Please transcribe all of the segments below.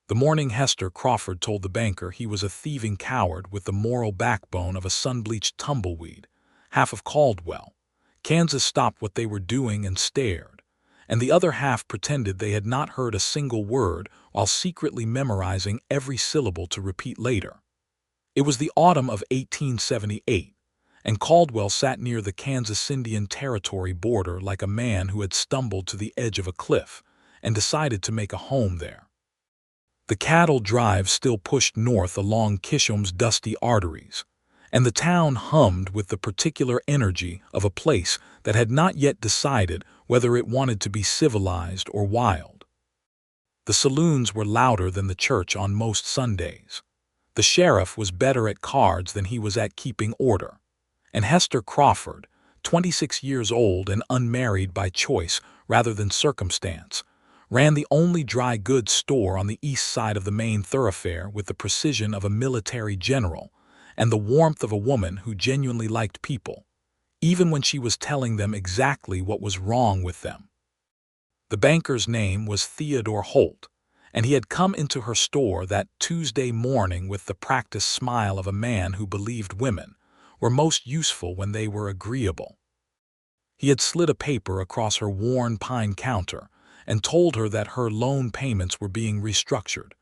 The morning Hester Crawford told the banker he was a thieving coward with the moral backbone of a sun-bleached tumbleweed, half of Caldwell, Kansas stopped what they were doing and stared, and the other half pretended they had not heard a single word while secretly memorizing every syllable to repeat later. It was the autumn of 1878, and Caldwell sat near the Kansas Indian Territory border like a man who had stumbled to the edge of a cliff and decided to make a home there. The cattle drive still pushed north along Kishome's dusty arteries, and the town hummed with the particular energy of a place that had not yet decided whether it wanted to be civilized or wild. The saloons were louder than the church on most Sundays. The sheriff was better at cards than he was at keeping order, and Hester Crawford, 26 years old and unmarried by choice rather than circumstance, ran the only dry goods store on the east side of the main thoroughfare with the precision of a military general and the warmth of a woman who genuinely liked people, even when she was telling them exactly what was wrong with them. The banker's name was Theodore Holt, and he had come into her store that Tuesday morning with the practiced smile of a man who believed women were most useful when they were agreeable. He had slid a paper across her worn pine counter and told her that her loan payments were being restructured,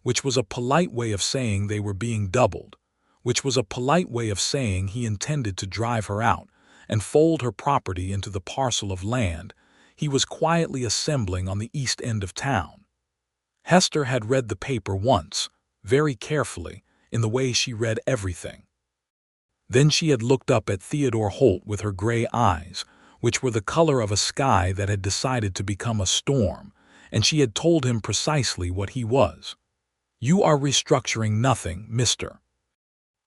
which was a polite way of saying they were being doubled, which was a polite way of saying he intended to drive her out and fold her property into the parcel of land he was quietly assembling on the east end of town. Hester had read the paper once, very carefully, in the way she read everything. Then she had looked up at Theodore Holt with her gray eyes, which were the color of a sky that had decided to become a storm, and she had told him precisely what he was. "You are restructuring nothing, Mr.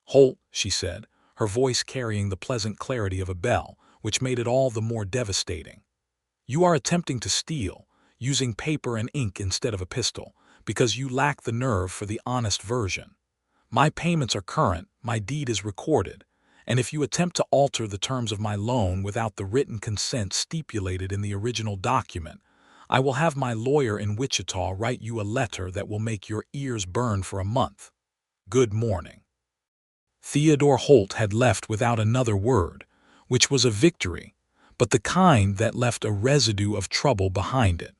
Holt," she said, her voice carrying the pleasant clarity of a bell, which made it all the more devastating. "You are attempting to steal, using paper and ink instead of a pistol, because you lack the nerve for the honest version. My payments are current, my deed is recorded, and if you attempt to alter the terms of my loan without the written consent stipulated in the original document, I will have my lawyer in Wichita write you a letter that will make your ears burn for a month. Good morning." Theodore Holt had left without another word, which was a victory, but the kind that left a residue of trouble behind it.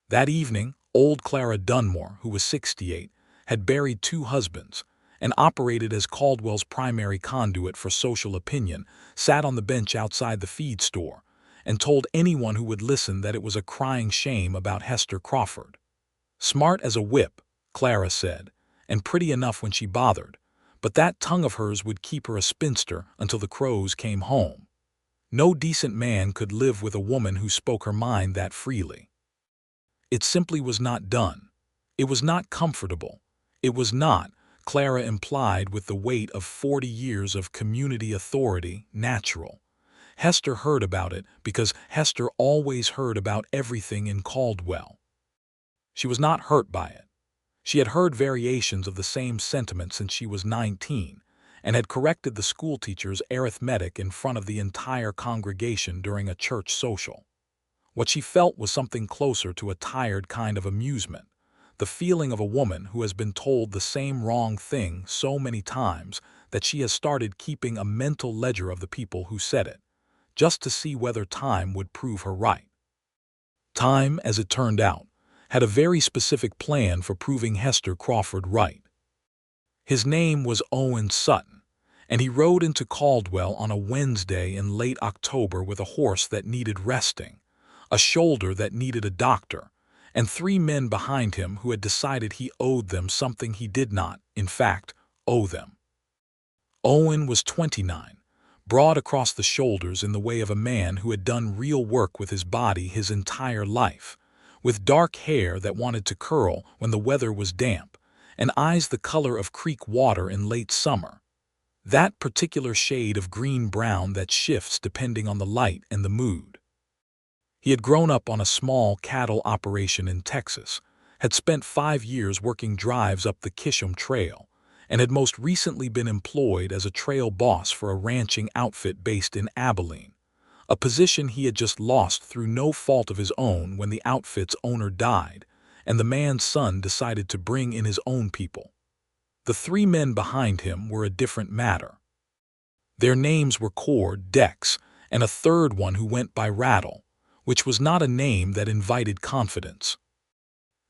That evening, old Clara Dunmore, who was 68, had buried 2 husbands, and operated as Caldwell's primary conduit for social opinion, sat on the bench outside the feed store, and told anyone who would listen that it was a crying shame about Hester Crawford. Smart as a whip, Clara said, and pretty enough when she bothered, but that tongue of hers would keep her a spinster until the crows came home. No decent man could live with a woman who spoke her mind that freely. It simply was not done. It was not comfortable. It was not, Clara implied with the weight of 40 years of community authority, natural. Hester heard about it because Hester always heard about everything in Caldwell. She was not hurt by it. She had heard variations of the same sentiment since she was 19, and had corrected the schoolteacher's arithmetic in front of the entire congregation during a church social. What she felt was something closer to a tired kind of amusement, the feeling of a woman who has been told the same wrong thing so many times that she has started keeping a mental ledger of the people who said it, just to see whether time would prove her right. Time, as it turned out, had a very specific plan for proving Hester Crawford right. His name was Owen Sutton, and he rode into Caldwell on a Wednesday in late October with a horse that needed resting, a shoulder that needed a doctor, and 3 men behind him who had decided he owed them something he did not, in fact, owe them. Owen was 29, broad across the shoulders in the way of a man who had done real work with his body his entire life, with dark hair that wanted to curl when the weather was damp, and eyes the color of creek water in late summer, that particular shade of green-brown that shifts depending on the light and the mood. He had grown up on a small cattle operation in Texas, had spent 5 years working drives up the Kishom Trail, and had most recently been employed as a trail boss for a ranching outfit based in Abilene, a position he had just lost through no fault of his own when the outfit's owner died, and the man's son decided to bring in his own people. The three men behind him were a different matter. Their names were Cord, Dex, and a third one who went by Rattle, which was not a name that invited confidence.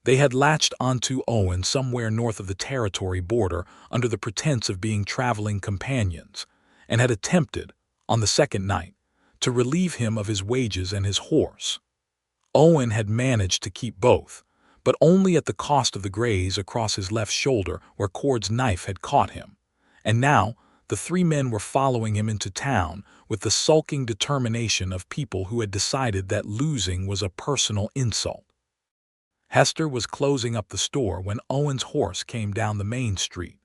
They had latched onto Owen somewhere north of the territory border under the pretense of being traveling companions, and had attempted, on the second night, to relieve him of his wages and his horse. Owen had managed to keep both, but only at the cost of the graze across his left shoulder where Cord's knife had caught him, and now the three men were following him into town with the sulking determination of people who had decided that losing was a personal insult. Hester was closing up the store when Owen's horse came down the main street.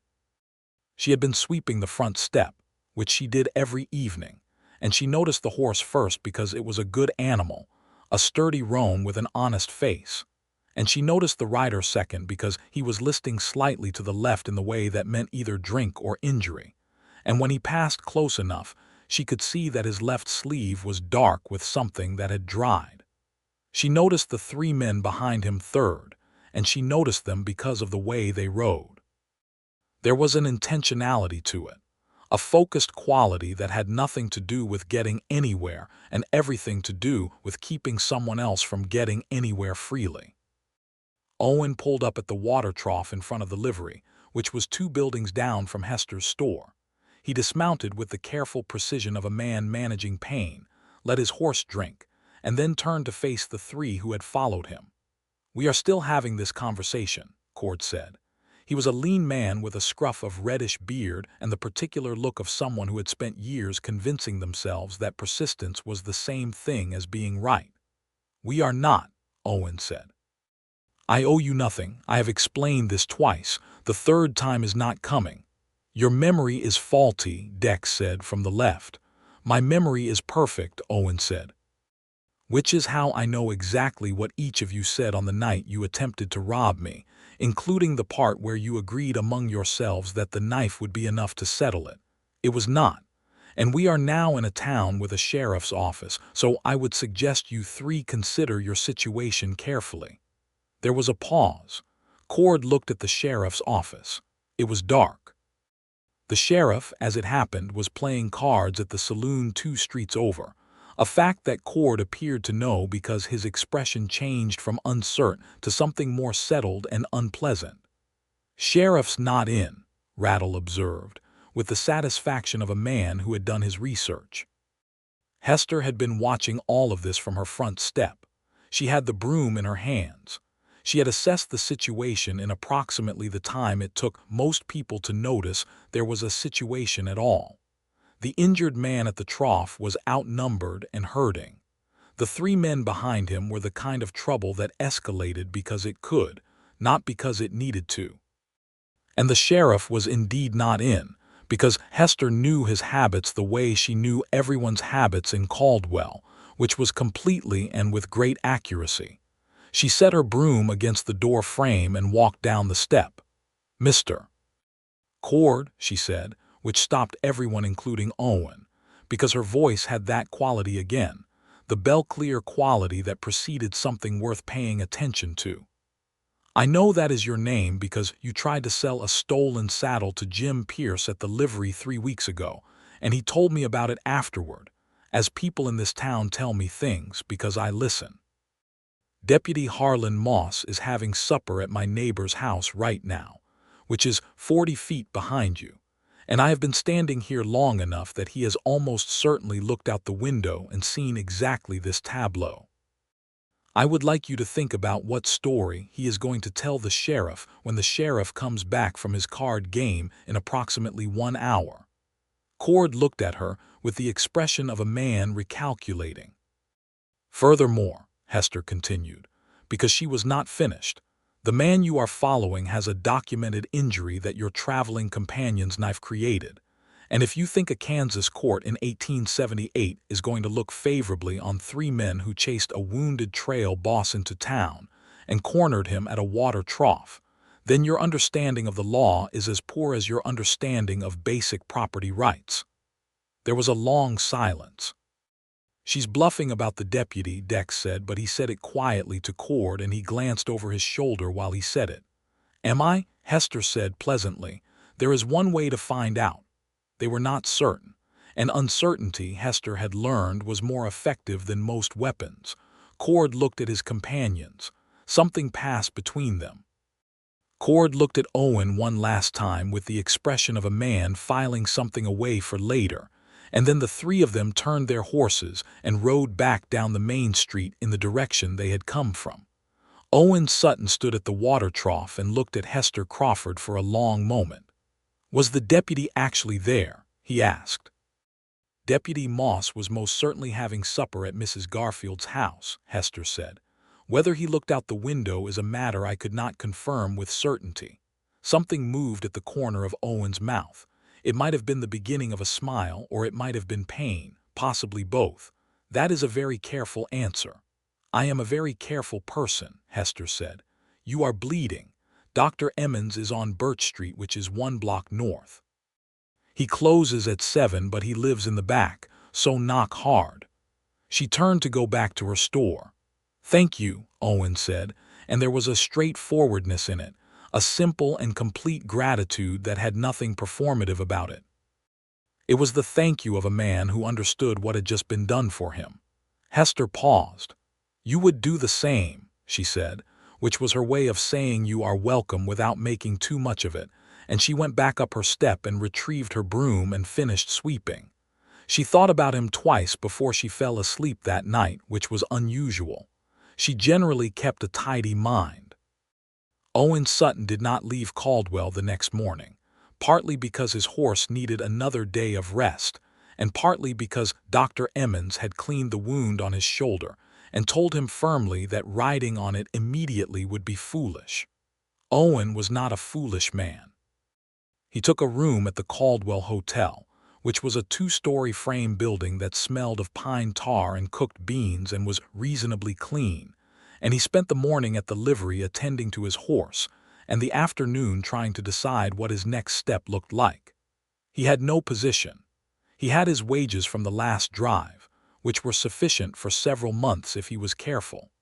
She had been sweeping the front step, which she did every evening, and she noticed the horse first because it was a good animal, a sturdy roan with an honest face, and she noticed the rider second because he was listing slightly to the left in the way that meant either drink or injury, and when he passed close enough, she could see that his left sleeve was dark with something that had dried. She noticed the three men behind him third, and she noticed them because of the way they rode. There was an intentionality to it, a focused quality that had nothing to do with getting anywhere and everything to do with keeping someone else from getting anywhere freely. Owen pulled up at the water trough in front of the livery, which was 2 buildings down from Hester's store. He dismounted with the careful precision of a man managing pain, let his horse drink, and then turned to face the three who had followed him. "We are still having this conversation," Cord said. He was a lean man with a scruff of reddish beard and the particular look of someone who had spent years convincing themselves that persistence was the same thing as being right. "We are not," Owen said. "I owe you nothing. I have explained this twice. The third time is not coming." "Your memory is faulty," Dex said from the left. "My memory is perfect," Owen said. "Which is how I know exactly what each of you said on the night you attempted to rob me, including the part where you agreed among yourselves that the knife would be enough to settle it. It was not. And we are now in a town with a sheriff's office, so I would suggest you three consider your situation carefully." There was a pause. Cord looked at the sheriff's office. It was dark. The sheriff, as it happened, was playing cards at the saloon 2 streets over, a fact that Cord appeared to know because his expression changed from uncertain to something more settled and unpleasant. "Sheriff's not in," Rattle observed, with the satisfaction of a man who had done his research. Hester had been watching all of this from her front step. She had the broom in her hands. She had assessed the situation in approximately the time it took most people to notice there was a situation at all. The injured man at the trough was outnumbered and hurting. The 3 men behind him were the kind of trouble that escalated because it could, not because it needed to. And the sheriff was indeed not in, because Hester knew his habits the way she knew everyone's habits in Caldwell, which was completely and with great accuracy. She set her broom against the door frame and walked down the step. "Mr. Cord," she said, which stopped everyone including Owen, because her voice had that quality again, the bell-clear quality that preceded something worth paying attention to. "I know that is your name because you tried to sell a stolen saddle to Jim Pierce at the livery 3 weeks ago, and he told me about it afterward, as people in this town tell me things because I listen. Deputy Harlan Moss is having supper at my neighbor's house right now, which is 40 feet behind you, and I have been standing here long enough that he has almost certainly looked out the window and seen exactly this tableau. I would like you to think about what story he is going to tell the sheriff when the sheriff comes back from his card game in approximately 1 hour." Cord looked at her with the expression of a man recalculating. "Furthermore," Hester continued, because she was not finished, "the man you are following has a documented injury that your traveling companion's knife created, and if you think a Kansas court in 1878 is going to look favorably on 3 men who chased a wounded trail boss into town and cornered him at a water trough, then your understanding of the law is as poor as your understanding of basic property rights." There was a long silence. "She's bluffing about the deputy," Dex said, but he said it quietly to Cord, and he glanced over his shoulder while he said it. "Am I?" Hester said pleasantly. "There is one way to find out." They were not certain, and uncertainty, Hester had learned, was more effective than most weapons. Cord looked at his companions. Something passed between them. Cord looked at Owen one last time with the expression of a man filing something away for later, and then the three of them turned their horses and rode back down the main street in the direction they had come from. Owen Sutton stood at the water trough and looked at Hester Crawford for a long moment. "Was the deputy actually there?" he asked. "Deputy Moss was most certainly having supper at Mrs. Garfield's house," Hester said. "Whether he looked out the window is a matter I could not confirm with certainty." Something moved at the corner of Owen's mouth. It might have been the beginning of a smile, or it might have been pain, possibly both. "That is a very careful answer." "I am a very careful person," Hester said. "You are bleeding. Dr. Emmons is on Birch Street, which is 1 block north. He closes at 7, but he lives in the back, so knock hard." She turned to go back to her store. "Thank you," Owen said, and there was a straightforwardness in it, a simple and complete gratitude that had nothing performative about it. It was the thank you of a man who understood what had just been done for him. Hester paused. "You would do the same," she said, which was her way of saying you are welcome without making too much of it, and she went back up her step and retrieved her broom and finished sweeping. She thought about him twice before she fell asleep that night, which was unusual. She generally kept a tidy mind. Owen Sutton did not leave Caldwell the next morning, partly because his horse needed another day of rest, and partly because Dr. Emmons had cleaned the wound on his shoulder and told him firmly that riding on it immediately would be foolish. Owen was not a foolish man. He took a room at the Caldwell Hotel, which was a 2-story frame building that smelled of pine tar and cooked beans and was reasonably clean, and he spent the morning at the livery attending to his horse, and the afternoon trying to decide what his next step looked like. He had no position. He had his wages from the last drive, which were sufficient for several months if he was careful.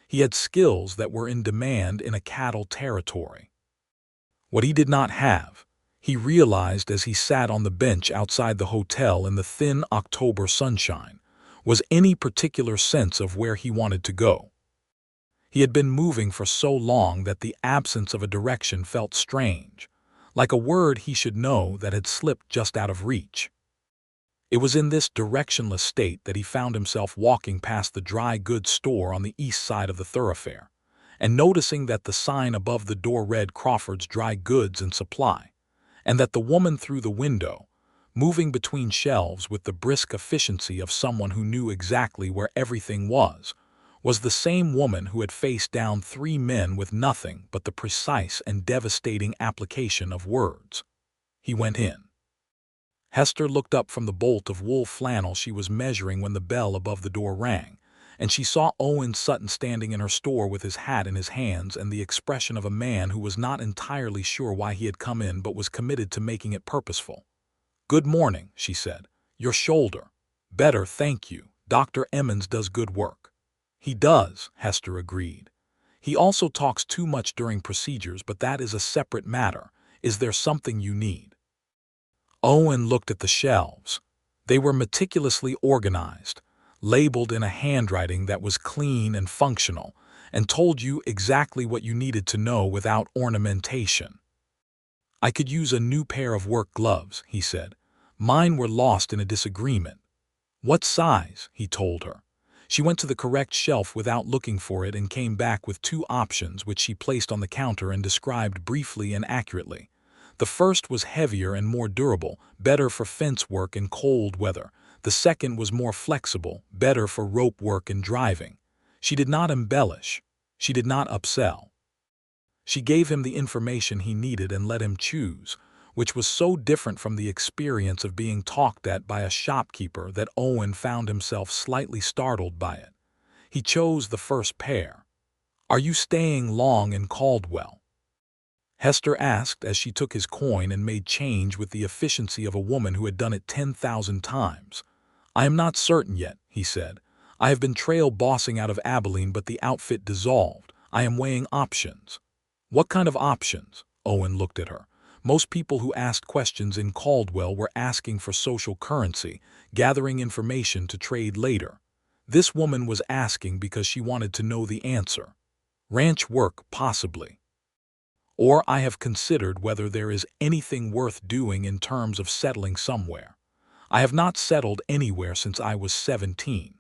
He had skills that were in demand in a cattle territory. What he did not have, he realized as he sat on the bench outside the hotel in the thin October sunshine, was any particular sense of where he wanted to go. He had been moving for so long that the absence of a direction felt strange, like a word he should know that had slipped just out of reach. It was in this directionless state that he found himself walking past the dry goods store on the east side of the thoroughfare, and noticing that the sign above the door read Crawford's Dry Goods and Supply, and that the woman through the window, moving between shelves with the brisk efficiency of someone who knew exactly where everything was the same woman who had faced down 3 men with nothing but the precise and devastating application of words. He went in. Hester looked up from the bolt of wool flannel she was measuring when the bell above the door rang, and she saw Owen Sutton standing in her store with his hat in his hands and the expression of a man who was not entirely sure why he had come in but was committed to making it purposeful. "Good morning," she said. "Your shoulder." "Better, thank you. Dr. Emmons does good work." "He does," Hester agreed. "He also talks too much during procedures, but that is a separate matter. Is there something you need?" Owen looked at the shelves. They were meticulously organized, labeled in a handwriting that was clean and functional, and told you exactly what you needed to know without ornamentation. "I could use a new pair of work gloves," he said. "Mine were lost in a disagreement." "What size?" he told her. She went to the correct shelf without looking for it and came back with 2 options which she placed on the counter and described briefly and accurately. The first was heavier and more durable, better for fence work in cold weather. The second was more flexible, better for rope work and driving. She did not embellish. She did not upsell. She gave him the information he needed and let him choose, which was so different from the experience of being talked at by a shopkeeper that Owen found himself slightly startled by it. He chose the first pair. "Are you staying long in Caldwell?" Hester asked as she took his coin and made change with the efficiency of a woman who had done it 10,000 times. I am not certain yet, he said. I have been trail bossing out of Abilene, but the outfit dissolved. I am weighing options. What kind of options? Owen looked at her. Most people who asked questions in Caldwell were asking for social currency, gathering information to trade later. This woman was asking because she wanted to know the answer. Ranch work, possibly. Or I have considered whether there is anything worth doing in terms of settling somewhere. I have not settled anywhere since I was 17.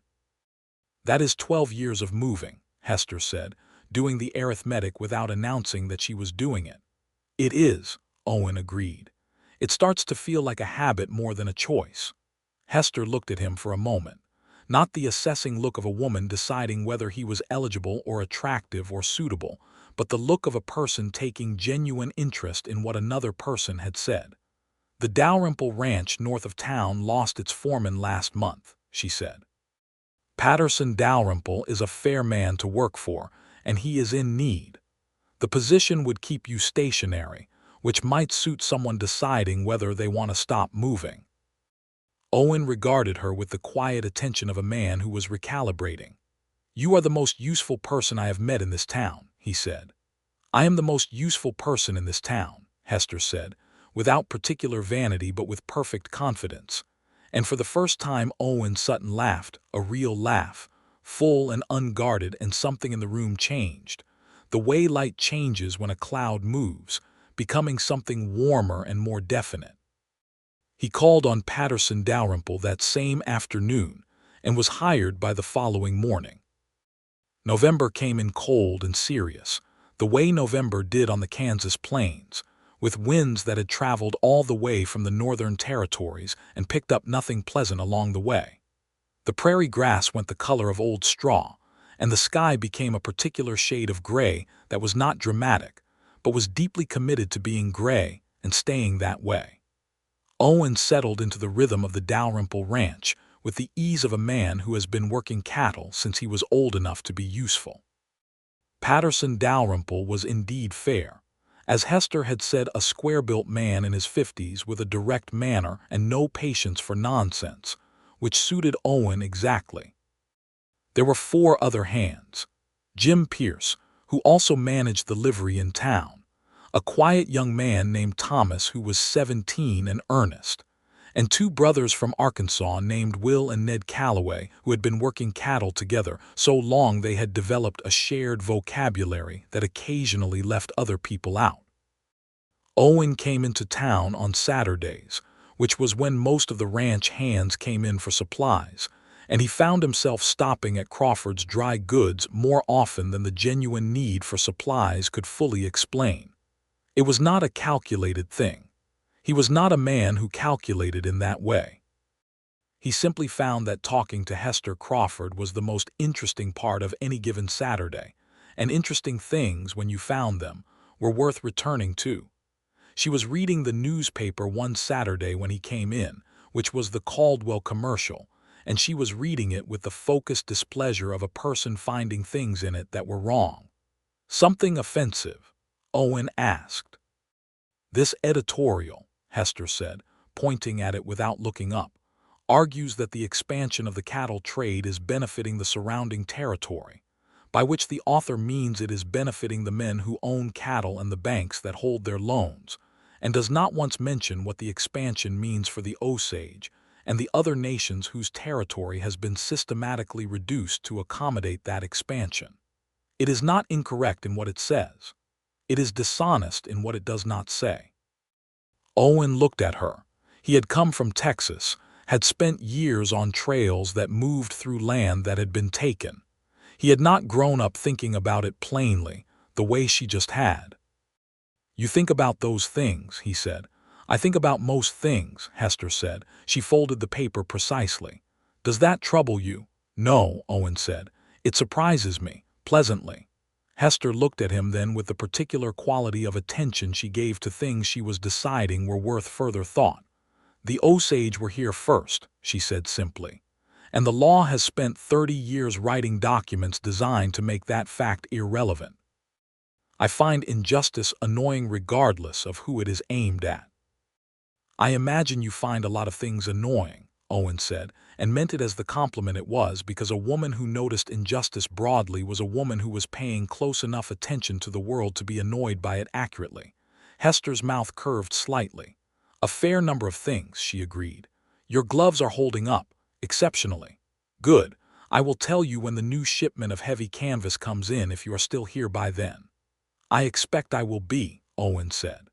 That is 12 years of moving, Hester said, doing the arithmetic without announcing that she was doing it. It is, Owen agreed. It starts to feel like a habit more than a choice. Hester looked at him for a moment, not the assessing look of a woman deciding whether he was eligible or attractive or suitable, but the look of a person taking genuine interest in what another person had said. The Dalrymple Ranch north of town lost its foreman last month, she said. Patterson Dalrymple is a fair man to work for, and he is in need. The position would keep you stationary, which might suit someone deciding whether they want to stop moving. Owen regarded her with the quiet attention of a man who was recalibrating. You are the most useful person I have met in this town, he said. I am the most useful person in this town, Hester said, without particular vanity but with perfect confidence. And for the first time Owen Sutton laughed, a real laugh, full and unguarded, and something in the room changed. The way light changes when a cloud moves, becoming something warmer and more definite. He called on Patterson Dalrymple that same afternoon and was hired by the following morning. November came in cold and serious, the way November did on the Kansas plains, with winds that had traveled all the way from the northern territories and picked up nothing pleasant along the way. The prairie grass went the color of old straw, and the sky became a particular shade of gray that was not dramatic, but was deeply committed to being gray and staying that way. Owen settled into the rhythm of the Dalrymple Ranch with the ease of a man who has been working cattle since he was old enough to be useful. Patterson Dalrymple was indeed fair. As Hester had said, a square-built man in his 50s with a direct manner and no patience for nonsense, which suited Owen exactly. There were 4 other hands. Jim Pierce, who also managed the livery in town, a quiet young man named Thomas who was 17 and earnest, and 2 brothers from Arkansas named Will and Ned Calloway who had been working cattle together so long they had developed a shared vocabulary that occasionally left other people out. Owen came into town on Saturdays, which was when most of the ranch hands came in for supplies, and he found himself stopping at Crawford's dry goods more often than the genuine need for supplies could fully explain. It was not a calculated thing. He was not a man who calculated in that way. He simply found that talking to Hester Crawford was the most interesting part of any given Saturday, and interesting things, when you found them, were worth returning to. She was reading the newspaper one Saturday when he came in, which was the Caldwell commercial, and she was reading it with the focused displeasure of a person finding things in it that were wrong. Something offensive? Owen asked. This editorial, Hester said, pointing at it without looking up, argues that the expansion of the cattle trade is benefiting the surrounding territory, by which the author means it is benefiting the men who own cattle and the banks that hold their loans, and does not once mention what the expansion means for the Osage and the other nations whose territory has been systematically reduced to accommodate that expansion. It is not incorrect in what it says. It is dishonest in what it does not say. Owen looked at her. He had come from Texas, had spent years on trails that moved through land that had been taken. He had not grown up thinking about it plainly, the way she just had. You think about those things, he said. I think about most things, Hester said. She folded the paper precisely. Does that trouble you? No, Owen said. It surprises me, pleasantly. Hester looked at him then with the particular quality of attention she gave to things she was deciding were worth further thought. The Osage were here first, she said simply, and the law has spent 30 years writing documents designed to make that fact irrelevant. I find injustice annoying regardless of who it is aimed at. I imagine you find a lot of things annoying, Owen said, and meant it as the compliment it was, because a woman who noticed injustice broadly was a woman who was paying close enough attention to the world to be annoyed by it accurately. Hester's mouth curved slightly. "A fair number of things," she agreed. "Your gloves are holding up, exceptionally. Good. I will tell you when the new shipment of heavy canvas comes in if you are still here by then." "I expect I will be," Owen said.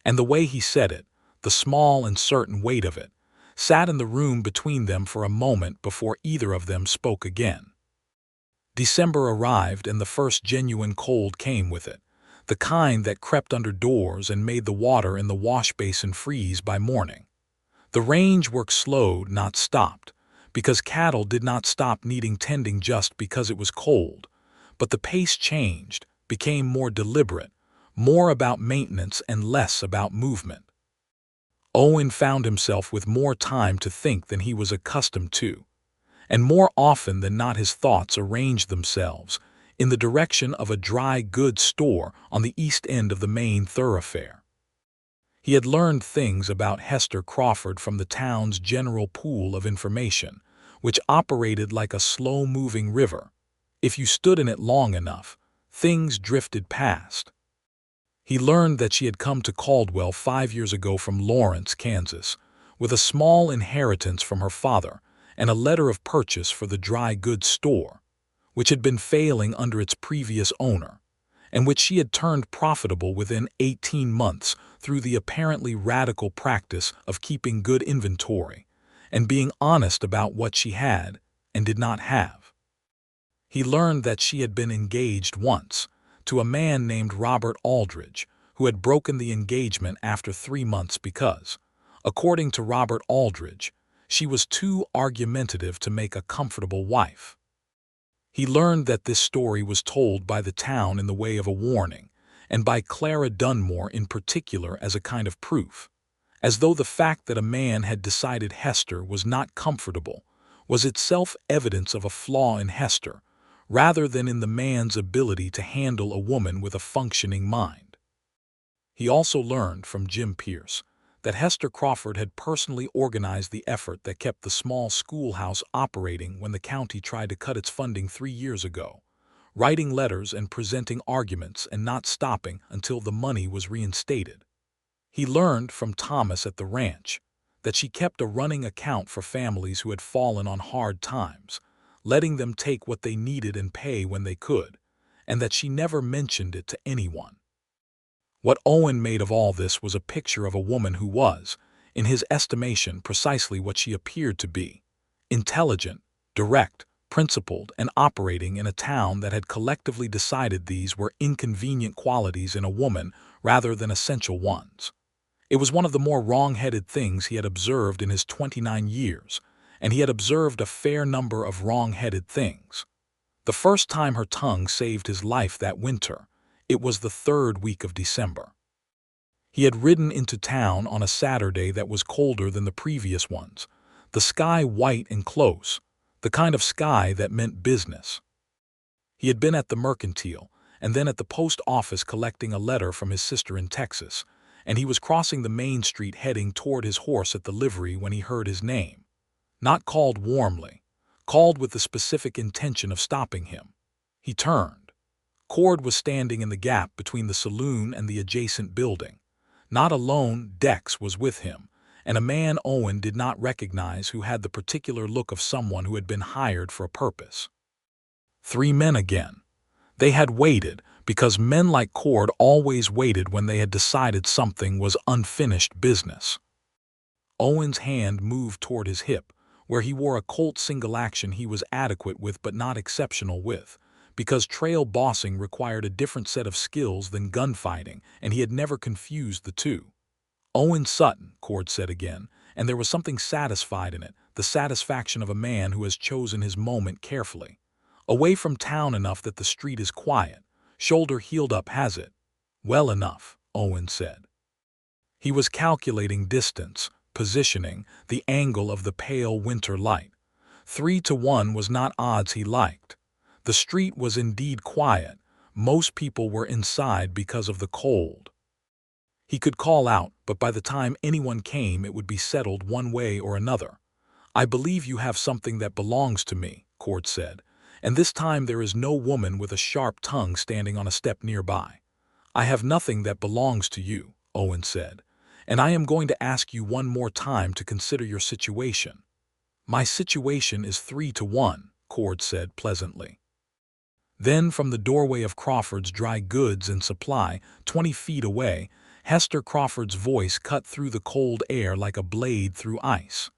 And the way he said it, the small and certain weight of it, sat in the room between them for a moment before either of them spoke again. December arrived, and the first genuine cold came with it, the kind that crept under doors and made the water in the wash basin freeze by morning. The range work slowed, not stopped, because cattle did not stop needing tending just because it was cold, but the pace changed, became more deliberate, more about maintenance and less about movement. Owen found himself with more time to think than he was accustomed to, and more often than not his thoughts arranged themselves in the direction of a dry goods store on the east end of the main thoroughfare. He had learned things about Hester Crawford from the town's general pool of information, which operated like a slow-moving river. If you stood in it long enough, things drifted past. He learned that she had come to Caldwell 5 years ago from Lawrence, Kansas, with a small inheritance from her father and a letter of purchase for the dry goods store, which had been failing under its previous owner, and which she had turned profitable within 18 months through the apparently radical practice of keeping good inventory and being honest about what she had and did not have. He learned that she had been engaged once to a man named Robert Aldridge, who had broken the engagement after 3 months because, according to Robert Aldridge, she was too argumentative to make a comfortable wife. He learned that this story was told by the town in the way of a warning, and by Clara Dunmore in particular as a kind of proof, as though the fact that a man had decided Hester was not comfortable was itself evidence of a flaw in Hester, rather than in the man's ability to handle a woman with a functioning mind. He also learned from Jim Pierce that Hester Crawford had personally organized the effort that kept the small schoolhouse operating when the county tried to cut its funding 3 years ago, writing letters and presenting arguments and not stopping until the money was reinstated. He learned from Thomas at the ranch that she kept a running account for families who had fallen on hard times, letting them take what they needed and pay when they could, and that she never mentioned it to anyone. What Owen made of all this was a picture of a woman who was, in his estimation, precisely what she appeared to be: intelligent, direct, principled, and operating in a town that had collectively decided these were inconvenient qualities in a woman rather than essential ones. It was one of the more wrong-headed things he had observed in his 29 years, and he had observed a fair number of wrong-headed things. The first time her tongue saved his life that winter, it was the 3rd week of December. He had ridden into town on a Saturday that was colder than the previous ones, the sky white and close, the kind of sky that meant business. He had been at the Mercantile and then at the post office collecting a letter from his sister in Texas, and he was crossing the main street heading toward his horse at the livery when he heard his name. Not called warmly, called with the specific intention of stopping him. He turned. Cord was standing in the gap between the saloon and the adjacent building. Not alone, Dex was with him, and a man Owen did not recognize who had the particular look of someone who had been hired for a purpose. 3 men again. They had waited, because men like Cord always waited when they had decided something was unfinished business. Owen's hand moved toward his hip, where he wore a Colt single-action he was adequate with but not exceptional with, because trail bossing required a different set of skills than gunfighting, and he had never confused the two. "Owen Sutton," Cord said again, and there was something satisfied in it, the satisfaction of a man who has chosen his moment carefully. "Away from town enough that the street is quiet. Shoulder healed up, has it?" "Well enough," Owen said. He was calculating distance, positioning, the angle of the pale winter light. 3 to 1 was not odds he liked. The street was indeed quiet. Most people were inside because of the cold. He could call out, but by the time anyone came it would be settled one way or another. "I believe you have something that belongs to me," Cord said, "and this time there is no woman with a sharp tongue standing on a step nearby." "I have nothing that belongs to you," Owen said, "and I am going to ask you one more time to consider your situation." "My situation is 3-1, Cord said pleasantly. Then from the doorway of Crawford's dry goods and supply, 20 feet away, Hester Crawford's voice cut through the cold air like a blade through ice.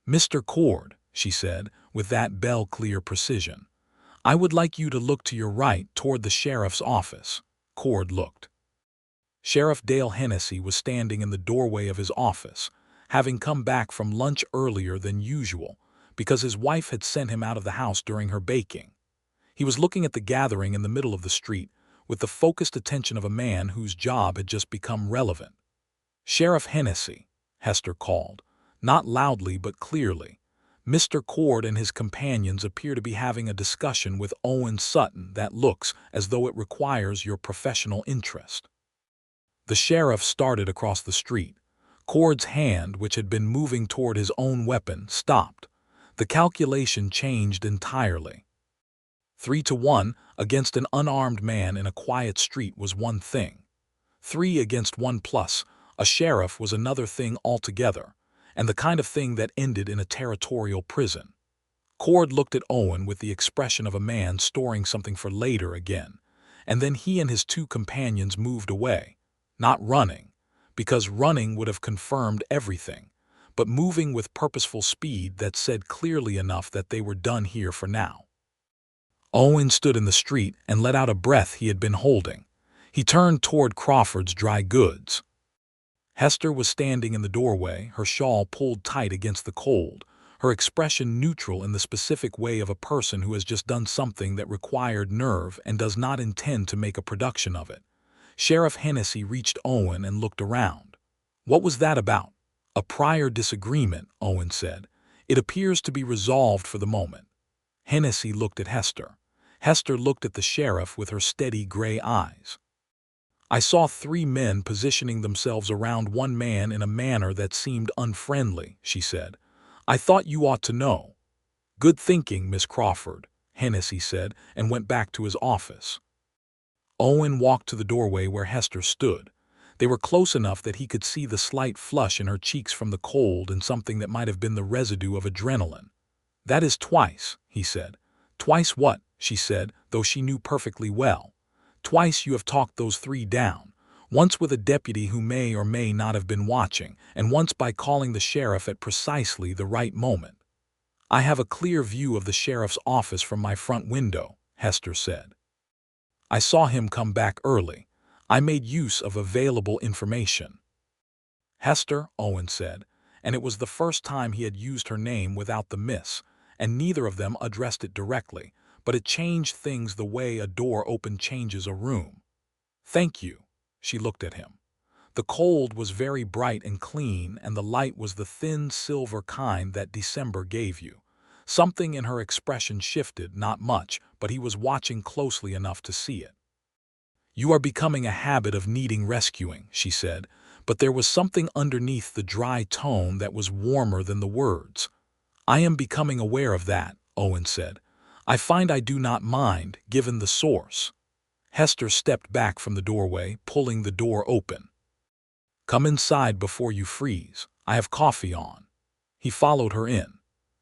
"Mr. Cord," she said, with that bell-clear precision, "I would like you to look to your right toward the sheriff's office." Cord looked. Sheriff Dale Hennessy was standing in the doorway of his office, having come back from lunch earlier than usual because his wife had sent him out of the house during her baking. He was looking at the gathering in the middle of the street with the focused attention of a man whose job had just become relevant. "Sheriff Hennessy," Hester called, not loudly but clearly, "Mr. Cord and his companions appear to be having a discussion with Owen Sutton that looks as though it requires your professional interest." The sheriff started across the street. Cord's hand, which had been moving toward his own weapon, stopped. The calculation changed entirely. 3-1 against an unarmed man in a quiet street was one thing. 3 against 1 plus a sheriff was another thing altogether, and the kind of thing that ended in a territorial prison. Cord looked at Owen with the expression of a man storing something for later again, and then he and his two companions moved away, not running, because running would have confirmed everything, but moving with purposeful speed that said clearly enough that they were done here for now. Owen stood in the street and let out a breath he had been holding. He turned toward Crawford's dry goods. Hester was standing in the doorway, her shawl pulled tight against the cold, her expression neutral in the specific way of a person who has just done something that required nerve and does not intend to make a production of it. Sheriff Hennessy reached Owen and looked around. "What was that about?" "A prior disagreement," Owen said. "It appears to be resolved for the moment." Hennessy looked at Hester. Hester looked at the sheriff with her steady gray eyes. "I saw 3 men positioning themselves around one man in a manner that seemed unfriendly," she said. "I thought you ought to know." "Good thinking, Miss Crawford," Hennessy said, and went back to his office. Owen walked to the doorway where Hester stood. They were close enough that he could see the slight flush in her cheeks from the cold and something that might have been the residue of adrenaline. "That is twice," he said. "Twice what?" she said, though she knew perfectly well. "Twice you have talked those 3 down, once with a deputy who may or may not have been watching, and once by calling the sheriff at precisely the right moment." "I have a clear view of the sheriff's office from my front window," Hester said. "I saw him come back early. I made use of available information." "Hester," Owen said, and it was the first time he had used her name without the miss, and neither of them addressed it directly, but it changed things the way a door open changes a room. "Thank you." She looked at him. The cold was very bright and clean, and the light was the thin silver kind that December gave you. Something in her expression shifted, not much, but he was watching closely enough to see it. "You are becoming a habit of needing rescuing," she said, but there was something underneath the dry tone that was warmer than the words. "I am becoming aware of that," Owen said. "I find I do not mind, given the source." Hester stepped back from the doorway, pulling the door open. "Come inside before you freeze. I have coffee on." He followed her in.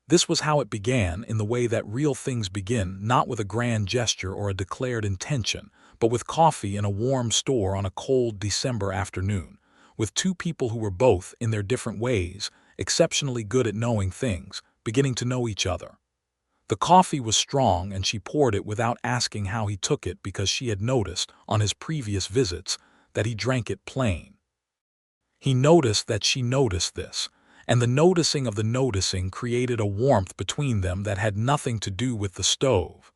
This was how it began, in the way that real things begin, not with a grand gesture or a declared intention, but with coffee in a warm store on a cold December afternoon, with 2 people who were both, in their different ways, exceptionally good at knowing things, beginning to know each other. The coffee was strong, and she poured it without asking how he took it because she had noticed, on his previous visits, that he drank it plain. He noticed that she noticed this, and the noticing of the noticing created a warmth between them that had nothing to do with the stove.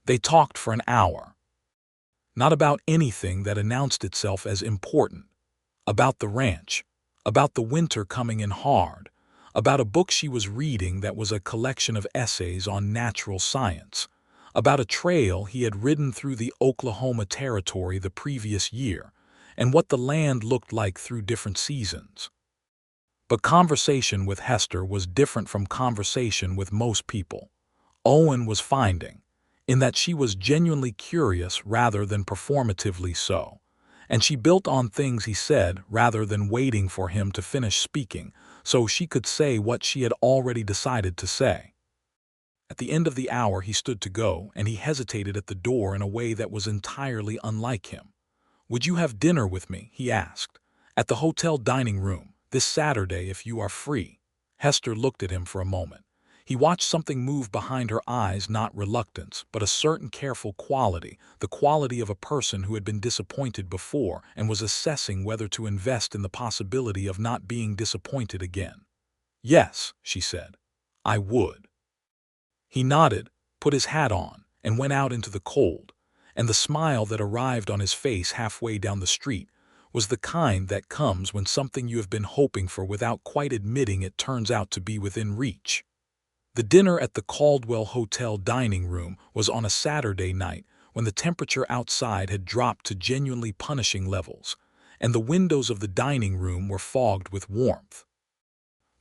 They talked for an hour. Not about anything that announced itself as important. About the ranch. About the winter coming in hard. About a book she was reading that was a collection of essays on natural science. About a trail he had ridden through the Oklahoma Territory the previous year, and what the land looked like through different seasons. But conversation with Hester was different from conversation with most people. Owen was finding, in that she was genuinely curious rather than performatively so, and she built on things he said rather than waiting for him to finish speaking so she could say what she had already decided to say. At the end of the hour he stood to go, and he hesitated at the door in a way that was entirely unlike him. "Would you have dinner with me?" he asked. "At the hotel dining room, this Saturday if you are free." Hester looked at him for a moment. He watched something move behind her eyes, not reluctance, but a certain careful quality, the quality of a person who had been disappointed before and was assessing whether to invest in the possibility of not being disappointed again. "Yes," she said, "I would." He nodded, put his hat on, and went out into the cold, and the smile that arrived on his face halfway down the street was the kind that comes when something you have been hoping for without quite admitting it turns out to be within reach. The dinner at the Caldwell Hotel dining room was on a Saturday night when the temperature outside had dropped to genuinely punishing levels, and the windows of the dining room were fogged with warmth.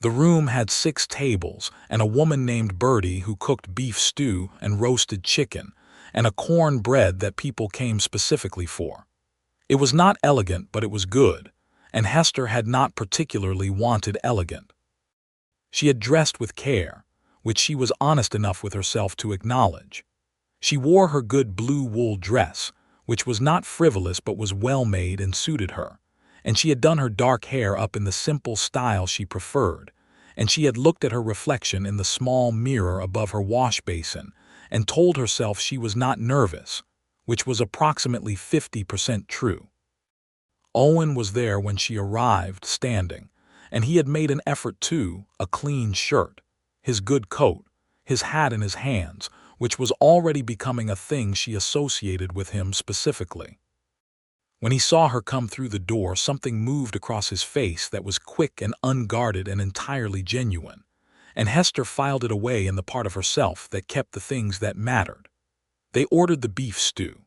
The room had 6 tables, and a woman named Bertie who cooked beef stew and roasted chicken, and a corn bread that people came specifically for. It was not elegant, but it was good, and Hester had not particularly wanted elegant. She had dressed with care, which she was honest enough with herself to acknowledge. She wore her good blue wool dress, which was not frivolous but was well made and suited her, and she had done her dark hair up in the simple style she preferred, and she had looked at her reflection in the small mirror above her wash basin and told herself she was not nervous, which was approximately 50% true. Owen was there when she arrived, standing, and he had made an effort too, a clean shirt, his good coat, his hat in his hands, which was already becoming a thing she associated with him specifically. When he saw her come through the door, something moved across his face that was quick and unguarded and entirely genuine, and Hester filed it away in the part of herself that kept the things that mattered. They ordered the beef stew.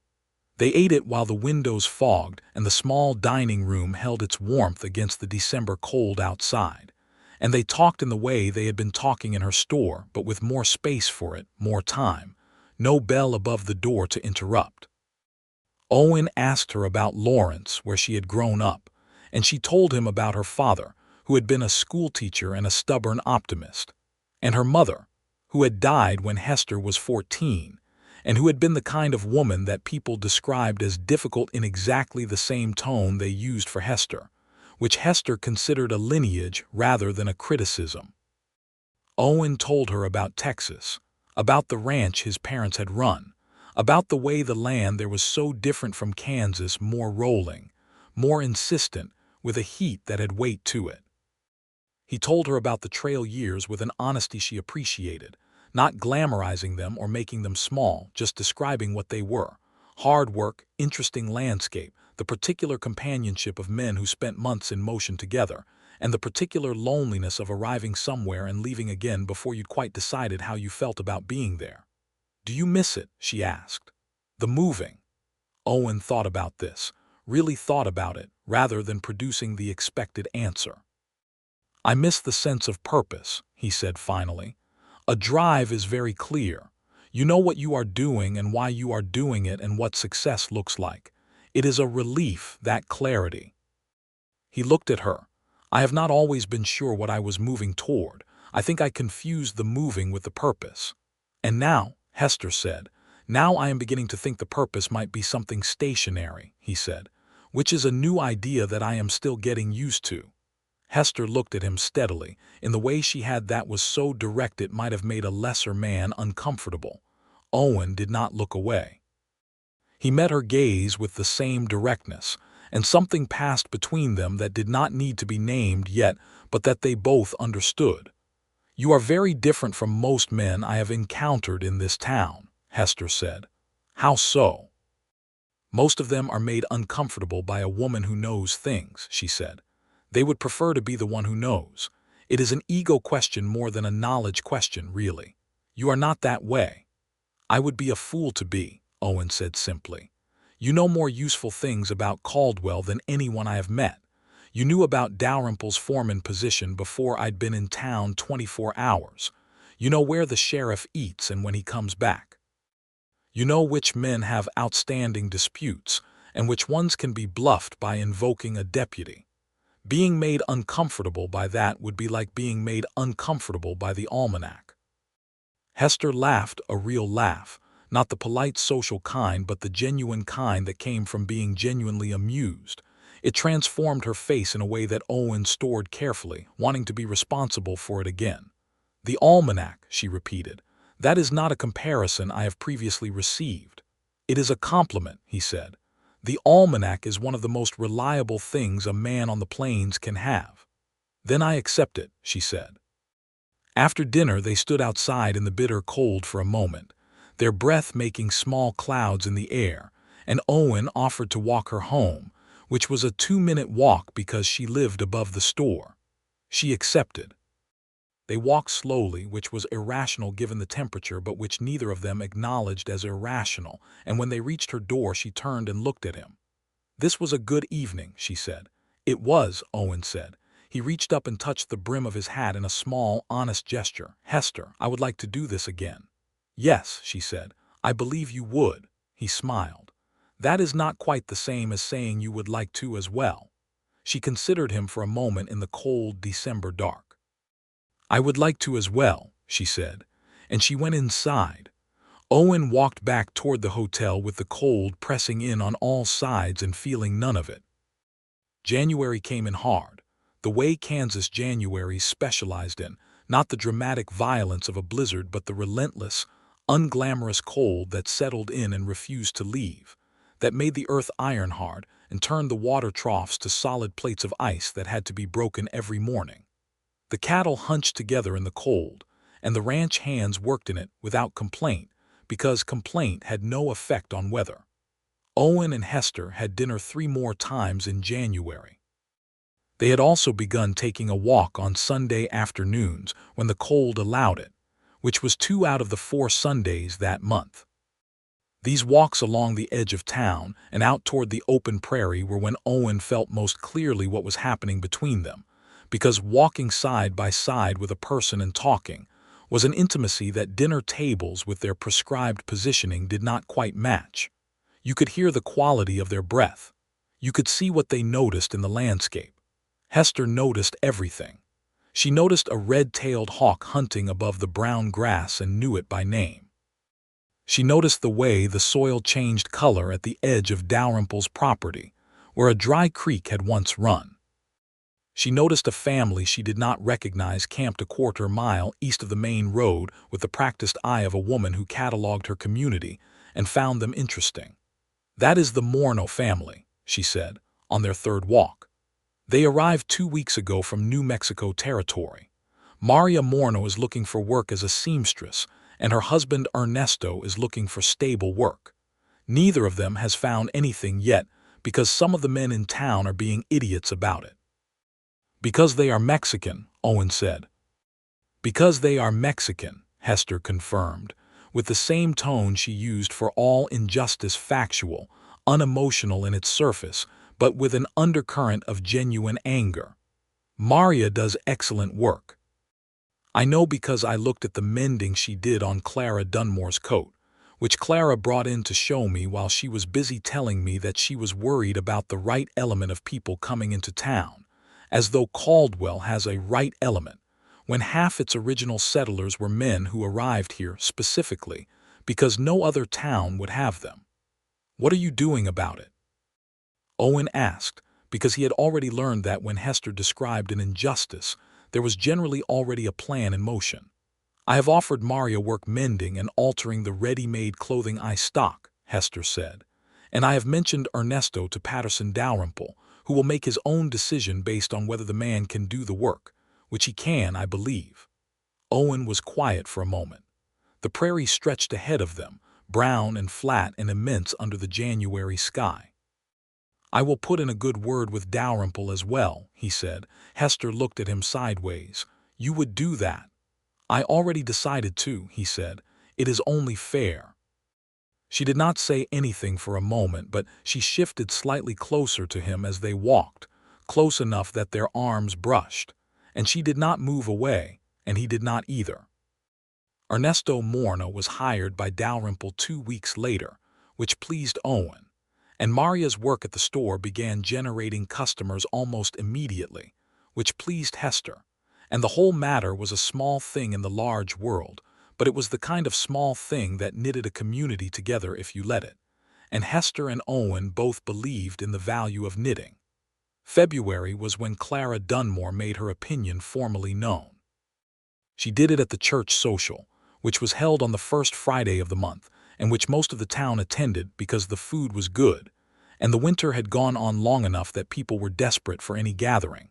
They ate it while the windows fogged and the small dining room held its warmth against the December cold outside, and they talked in the way they had been talking in her store, but with more space for it, more time, no bell above the door to interrupt. Owen asked her about Lawrence, where she had grown up, and she told him about her father, who had been a schoolteacher and a stubborn optimist, and her mother, who had died when Hester was 14, and who had been the kind of woman that people described as difficult in exactly the same tone they used for Hester, which Hester considered a lineage rather than a criticism. Owen told her about Texas, about the ranch his parents had run, about the way the land there was so different from Kansas, more rolling, more insistent, with a heat that had weight to it. He told her about the trail years with an honesty she appreciated, not glamorizing them or making them small, just describing what they were: hard work, interesting landscape, the particular companionship of men who spent months in motion together, and the particular loneliness of arriving somewhere and leaving again before you'd quite decided how you felt about being there. "Do you miss it?" she asked. "The moving?" Owen thought about this, really thought about it, rather than producing the expected answer. "I miss the sense of purpose," he said finally. "A drive is very clear. You know what you are doing and why you are doing it and what success looks like. It is a relief, that clarity." He looked at her. "I have not always been sure what I was moving toward. I think I confused the moving with the purpose. And now," Hester said, "now I am beginning to think the purpose might be something stationary," he said, "which is a new idea that I am still getting used to." Hester looked at him steadily, in the way she had that was so direct it might have made a lesser man uncomfortable. Owen did not look away. He met her gaze with the same directness, and something passed between them that did not need to be named yet, but that they both understood. "You are very different from most men I have encountered in this town," Hester said. "How so?" "Most of them are made uncomfortable by a woman who knows things," she said. "They would prefer to be the one who knows. It is an ego question more than a knowledge question, really. You are not that way." "I would be a fool to be," Owen said simply. "You know more useful things about Caldwell than anyone I have met. You knew about Dalrymple's foreman position before I'd been in town 24 hours. You know where the sheriff eats and when he comes back. You know which men have outstanding disputes and which ones can be bluffed by invoking a deputy. Being made uncomfortable by that would be like being made uncomfortable by the almanac." Hester laughed a real laugh, not the polite social kind but the genuine kind that came from being genuinely amused. It transformed her face in a way that Owen stored carefully, wanting to be responsible for it again. "The almanac," she repeated. "That is not a comparison I have previously received." "It is a compliment," he said. "The almanac is one of the most reliable things a man on the plains can have." "Then I accept it," she said. After dinner they stood outside in the bitter cold for a moment, their breath making small clouds in the air, and Owen offered to walk her home, which was a 2-minute walk because she lived above the store. She accepted. They walked slowly, which was irrational given the temperature but which neither of them acknowledged as irrational, and when they reached her door she turned and looked at him. "This was a good evening," she said. "It was," Owen said. He reached up and touched the brim of his hat in a small, honest gesture. "Hester, I would like to do this again." "Yes," she said. "I believe you would." He smiled. "That is not quite the same as saying you would like to as well." She considered him for a moment in the cold December dark. "I would like to as well," she said, and she went inside. Owen walked back toward the hotel with the cold pressing in on all sides and feeling none of it. January came in hard, the way Kansas Januaries specialized in, not the dramatic violence of a blizzard but the relentless, unglamorous cold that settled in and refused to leave, that made the earth iron hard and turned the water troughs to solid plates of ice that had to be broken every morning. The cattle hunched together in the cold, and the ranch hands worked in it without complaint, because complaint had no effect on weather. Owen and Hester had dinner 3 more times in January. They had also begun taking a walk on Sunday afternoons when the cold allowed it, which was 2 out of the 4 Sundays that month. These walks along the edge of town and out toward the open prairie were when Owen felt most clearly what was happening between them, because walking side by side with a person and talking was an intimacy that dinner tables with their prescribed positioning did not quite match. You could hear the quality of their breath. You could see what they noticed in the landscape. Hester noticed everything. She noticed a red-tailed hawk hunting above the brown grass and knew it by name. She noticed the way the soil changed color at the edge of Dalrymple's property, where a dry creek had once run. She noticed a family she did not recognize camped a 1/4 mile east of the main road with the practiced eye of a woman who cataloged her community and found them interesting. "That is the Morno family," she said, on their 3rd walk. "They arrived 2 weeks ago from New Mexico Territory. Maria Morno is looking for work as a seamstress, and her husband Ernesto is looking for stable work. Neither of them has found anything yet because some of the men in town are being idiots about it." "Because they are Mexican," Owen said. "Because they are Mexican," Hester confirmed, with the same tone she used for all injustice, factual, unemotional in its surface, but with an undercurrent of genuine anger. "Maria does excellent work. I know because I looked at the mending she did on Clara Dunmore's coat, which Clara brought in to show me while she was busy telling me that she was worried about the right element of people coming into town, as though Caldwell has a right element, when half its original settlers were men who arrived here specifically because no other town would have them. What are you doing about it?" Owen asked, because he had already learned that when Hester described an injustice, there was generally already a plan in motion. "I have offered Maria work mending and altering the ready-made clothing I stock," Hester said, "and I have mentioned Ernesto to Patterson Dalrymple, who will make his own decision based on whether the man can do the work, which he can, I believe." Owen was quiet for a moment. The prairie stretched ahead of them, brown and flat and immense under the January sky. "I will put in a good word with Dalrymple as well," he said. Hester looked at him sideways. "You would do that?" "I already decided to," he said. "It is only fair." She did not say anything for a moment, but she shifted slightly closer to him as they walked, close enough that their arms brushed, and she did not move away, and he did not either. Ernesto Morna was hired by Dalrymple 2 weeks later, which pleased Owen, and Maria's work at the store began generating customers almost immediately, which pleased Hester, and the whole matter was a small thing in the large world, but it was the kind of small thing that knitted a community together if you let it, and Hester and Owen both believed in the value of knitting. February was when Clara Dunmore made her opinion formally known. She did it at the church social, which was held on the first Friday of the month, and which most of the town attended because the food was good, and the winter had gone on long enough that people were desperate for any gathering.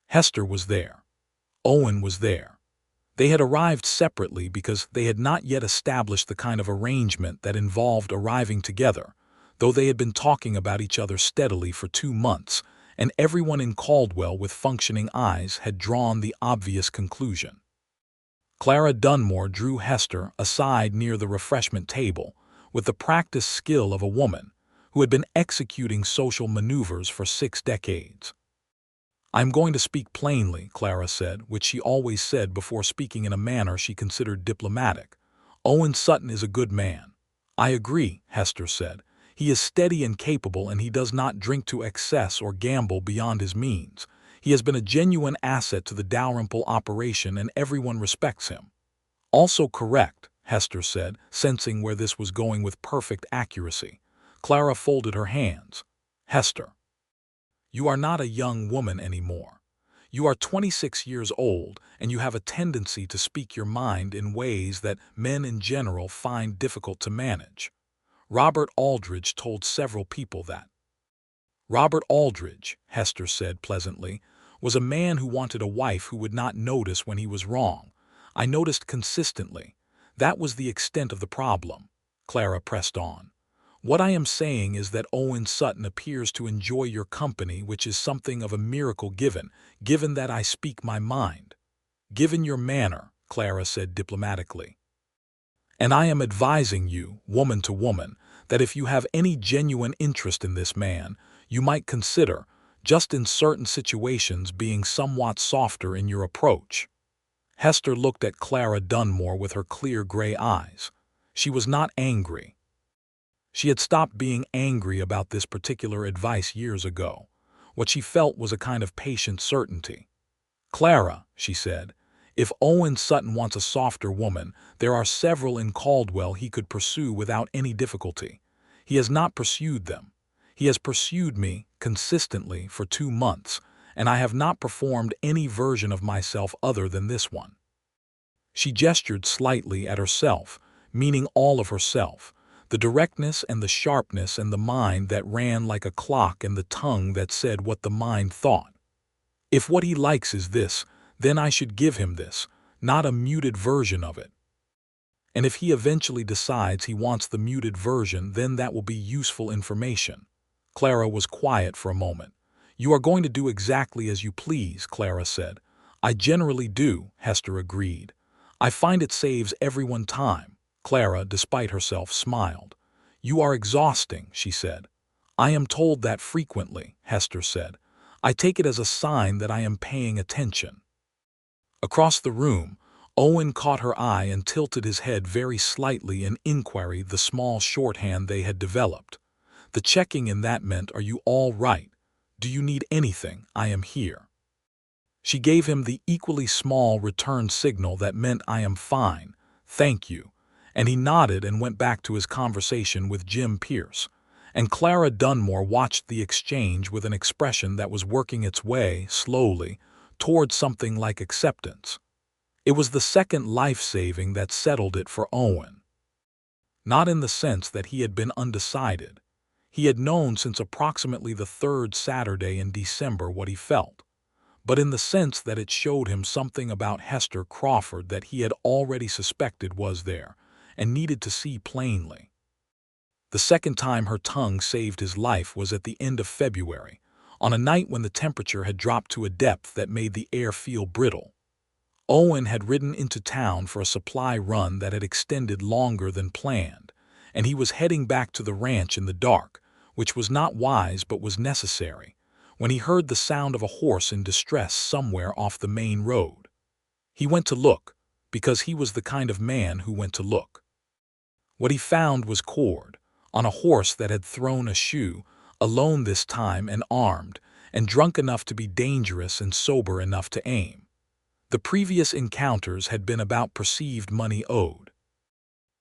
Hester was there. Owen was there. They had arrived separately because they had not yet established the kind of arrangement that involved arriving together, though they had been talking about each other steadily for 2 months, and everyone in Caldwell with functioning eyes had drawn the obvious conclusion. Clara Dunmore drew Hester aside near the refreshment table with the practiced skill of a woman who had been executing social maneuvers for 6 decades. "I am going to speak plainly," Clara said, which she always said before speaking in a manner she considered diplomatic. "Owen Sutton is a good man." "I agree," Hester said. "He is steady and capable, and he does not drink to excess or gamble beyond his means. He has been a genuine asset to the Dalrymple operation, and everyone respects him." "Also correct," Hester said, sensing where this was going with perfect accuracy. Clara folded her hands. "Hester, you are not a young woman anymore. You are 26 years old, and you have a tendency to speak your mind in ways that men in general find difficult to manage. Robert Aldrich told several people that." "Robert Aldrich," Hester said pleasantly, "was a man who wanted a wife who would not notice when he was wrong. I noticed consistently. That was the extent of the problem," Clara pressed on. "What I am saying is that Owen Sutton appears to enjoy your company, which is something of a miracle given that I speak my mind." "Given your manner," Clara said diplomatically. "And I am advising you, woman to woman, that if you have any genuine interest in this man, you might consider, just in certain situations, being somewhat softer in your approach." Hester looked at Clara Dunmore with her clear gray eyes. She was not angry. She had stopped being angry about this particular advice years ago. What she felt was a kind of patient certainty. "Clara," she said, "if Owen Sutton wants a softer woman, there are several in Caldwell he could pursue without any difficulty. He has not pursued them. He has pursued me, consistently, for 2 months, and I have not performed any version of myself other than this one." She gestured slightly at herself, meaning all of herself, the directness and the sharpness and the mind that ran like a clock and the tongue that said what the mind thought. "If what he likes is this, then I should give him this, not a muted version of it. And if he eventually decides he wants the muted version, then that will be useful information." Clara was quiet for a moment. "You are going to do exactly as you please," Clara said. "I generally do," Hester agreed. "I find it saves everyone time." Clara, despite herself, smiled. "You are exhausting," she said. "I am told that frequently," Hester said. "I take it as a sign that I am paying attention." Across the room, Owen caught her eye and tilted his head very slightly in inquiry, the small shorthand they had developed. The checking in that meant, "Are you all right? Do you need anything? I am here." She gave him the equally small return signal that meant, "I am fine, thank you," and he nodded and went back to his conversation with Jim Pierce, and Clara Dunmore watched the exchange with an expression that was working its way, slowly, toward something like acceptance. It was the second life-saving that settled it for Owen. Not in the sense that he had been undecided. He had known since approximately the 3rd Saturday in December what he felt, but in the sense that it showed him something about Hester Crawford that he had already suspected was there, and needed to see plainly. The second time her tongue saved his life was at the end of February, on a night when the temperature had dropped to a depth that made the air feel brittle. Owen had ridden into town for a supply run that had extended longer than planned, and he was heading back to the ranch in the dark, which was not wise but was necessary, when he heard the sound of a horse in distress somewhere off the main road. He went to look, because he was the kind of man who went to look. What he found was Cord, on a horse that had thrown a shoe, alone this time and armed, and drunk enough to be dangerous and sober enough to aim. The previous encounters had been about perceived money owed.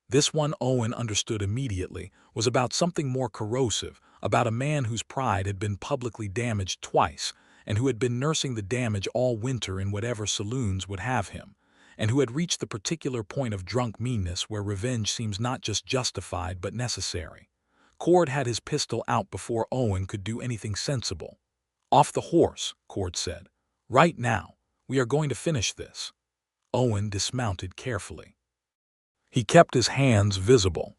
This one, Owen understood immediately, was about something more corrosive, about a man whose pride had been publicly damaged twice, and who had been nursing the damage all winter in whatever saloons would have him, and who had reached the particular point of drunk meanness where revenge seems not just justified but necessary. Cord had his pistol out before Owen could do anything sensible. "Off the horse," Cord said. "Right now. We are going to finish this." Owen dismounted carefully. He kept his hands visible.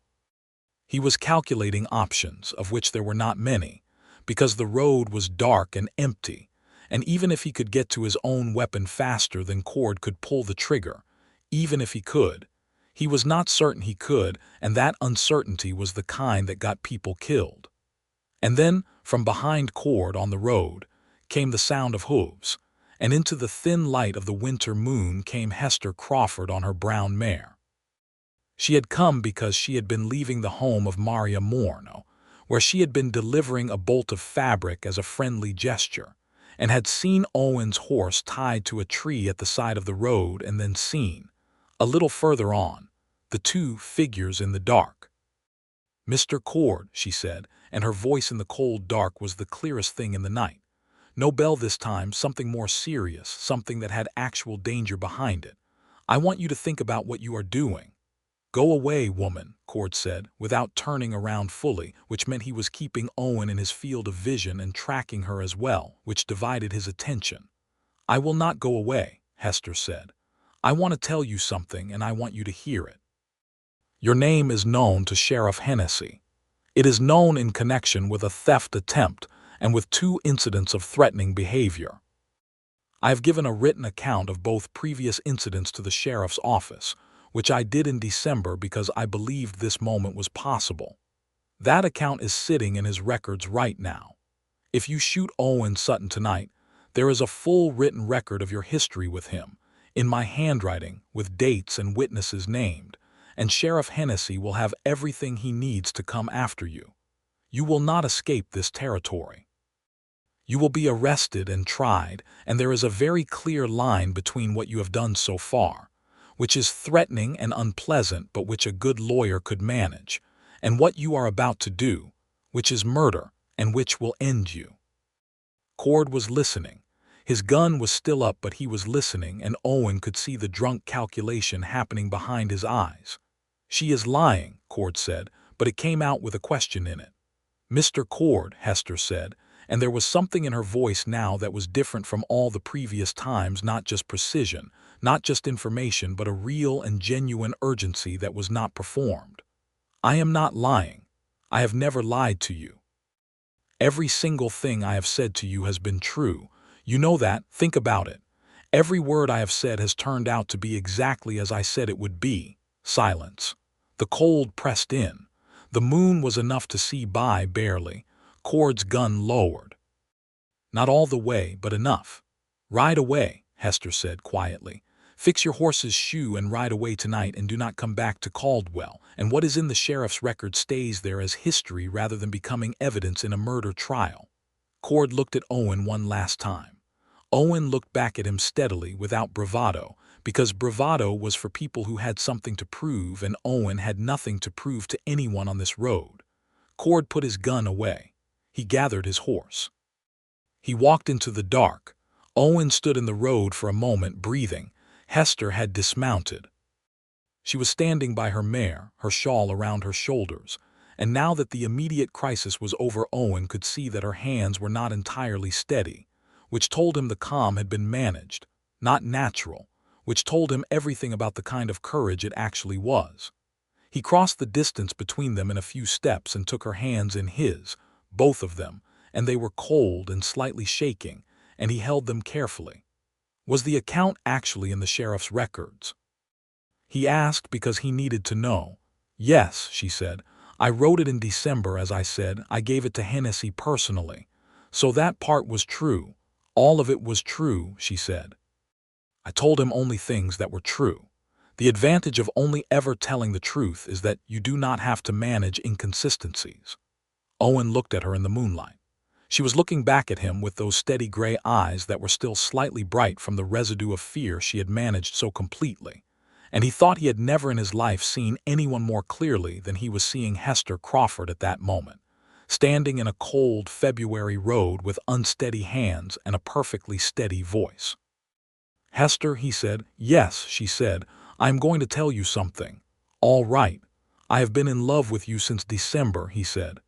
He was calculating options, of which there were not many, because the road was dark and empty, and even if he could get to his own weapon faster than Cord could pull the trigger, even if he could, he was not certain he could, and that uncertainty was the kind that got people killed. And then, from behind Cord on the road, came the sound of hooves, and into the thin light of the winter moon came Hester Crawford on her brown mare. She had come because she had been leaving the home of Maria Morno, where she had been delivering a bolt of fabric as a friendly gesture, and had seen Owen's horse tied to a tree at the side of the road and then seen, a little further on, the two figures in the dark. "Mr. Cord," she said, and her voice in the cold dark was the clearest thing in the night. No bell this time, something more serious, something that had actual danger behind it. "I want you to think about what you are doing." "Go away, woman," Cord said, without turning around fully, which meant he was keeping Owen in his field of vision and tracking her as well, which divided his attention. "I will not go away," Hester said. "I want to tell you something, and I want you to hear it. Your name is known to Sheriff Hennessy. It is known in connection with a theft attempt and with 2 incidents of threatening behavior. I have given a written account of both previous incidents to the sheriff's office, which I did in December because I believed this moment was possible. That account is sitting in his records right now. If you shoot Owen Sutton tonight, there is a full written record of your history with him, in my handwriting, with dates and witnesses named, and Sheriff Hennessy will have everything he needs to come after you. You will not escape this territory. You will be arrested and tried, and there is a very clear line between what you have done so far, which is threatening and unpleasant but which a good lawyer could manage, and what you are about to do, which is murder and which will end you." Cord was listening. His gun was still up, but he was listening, and Owen could see the drunk calculation happening behind his eyes. "She is lying," Cord said, but it came out with a question in it. "Mr. Cord," Hester said, and there was something in her voice now that was different from all the previous times, not just precision, not just information, but a real and genuine urgency that was not performed. "I am not lying. I have never lied to you. Every single thing I have said to you has been true. You know that. Think about it. Every word I have said has turned out to be exactly as I said it would be." Silence. The cold pressed in. The moon was enough to see by, barely. Cord's gun lowered. "Not all the way, but enough." "Ride away," Hester said quietly. "Fix your horse's shoe and ride away tonight, and do not come back to Caldwell, and what is in the sheriff's record stays there as history rather than becoming evidence in a murder trial." Cord looked at Owen one last time. Owen looked back at him steadily, without bravado, because bravado was for people who had something to prove, and Owen had nothing to prove to anyone on this road. Cord put his gun away. He gathered his horse. He walked into the dark. Owen stood in the road for a moment, breathing. Hester had dismounted. She was standing by her mare, her shawl around her shoulders, and now that the immediate crisis was over, Owen could see that her hands were not entirely steady, which told him the calm had been managed, not natural, which told him everything about the kind of courage it actually was. He crossed the distance between them in a few steps and took her hands in his, both of them, and they were cold and slightly shaking, and he held them carefully. Was the account actually in the sheriff's records? He asked because he needed to know. "Yes," she said. "I wrote it in December, as I said. I gave it to Hennessy personally. So that part was true. All of it was true, she said. I told him only things that were true. The advantage of only ever telling the truth is that you do not have to manage inconsistencies. Owen looked at her in the moonlight. She was looking back at him with those steady gray eyes that were still slightly bright from the residue of fear she had managed so completely. And he thought he had never in his life seen anyone more clearly than he was seeing Hester Crawford at that moment, standing in a cold February road with unsteady hands and a perfectly steady voice. "Hester," he said. "Yes," she said, "I am going to tell you something." "All right. I have been in love with you since December," he said.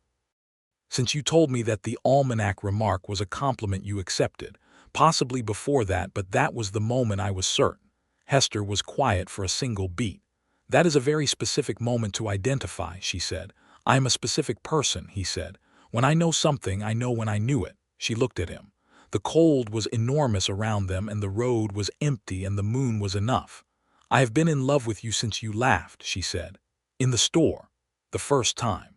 "Since you told me that the almanac remark was a compliment you accepted. Possibly before that, but that was the moment I was certain." Hester was quiet for a single beat. "That is a very specific moment to identify," she said. "I am a specific person," he said. "When I know something, I know when I knew it." She looked at him. The cold was enormous around them, and the road was empty, and the moon was enough. "I have been in love with you since you laughed," she said. "In the store. The first time.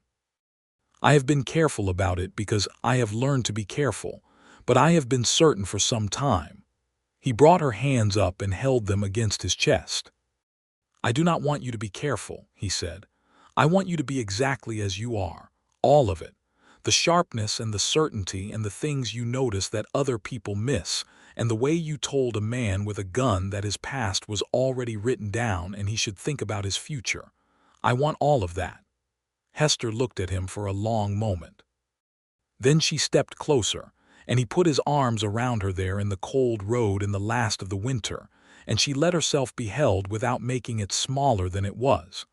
I have been careful about it because I have learned to be careful, but I have been certain for some time." He brought her hands up and held them against his chest. "I do not want you to be careful," he said. "I want you to be exactly as you are, all of it. The sharpness and the certainty and the things you notice that other people miss, and the way you told a man with a gun that his past was already written down and he should think about his future. I want all of that." Hester looked at him for a long moment. Then she stepped closer, and he put his arms around her there in the cold road in the last of the winter, and she let herself be held without making it smaller than it was.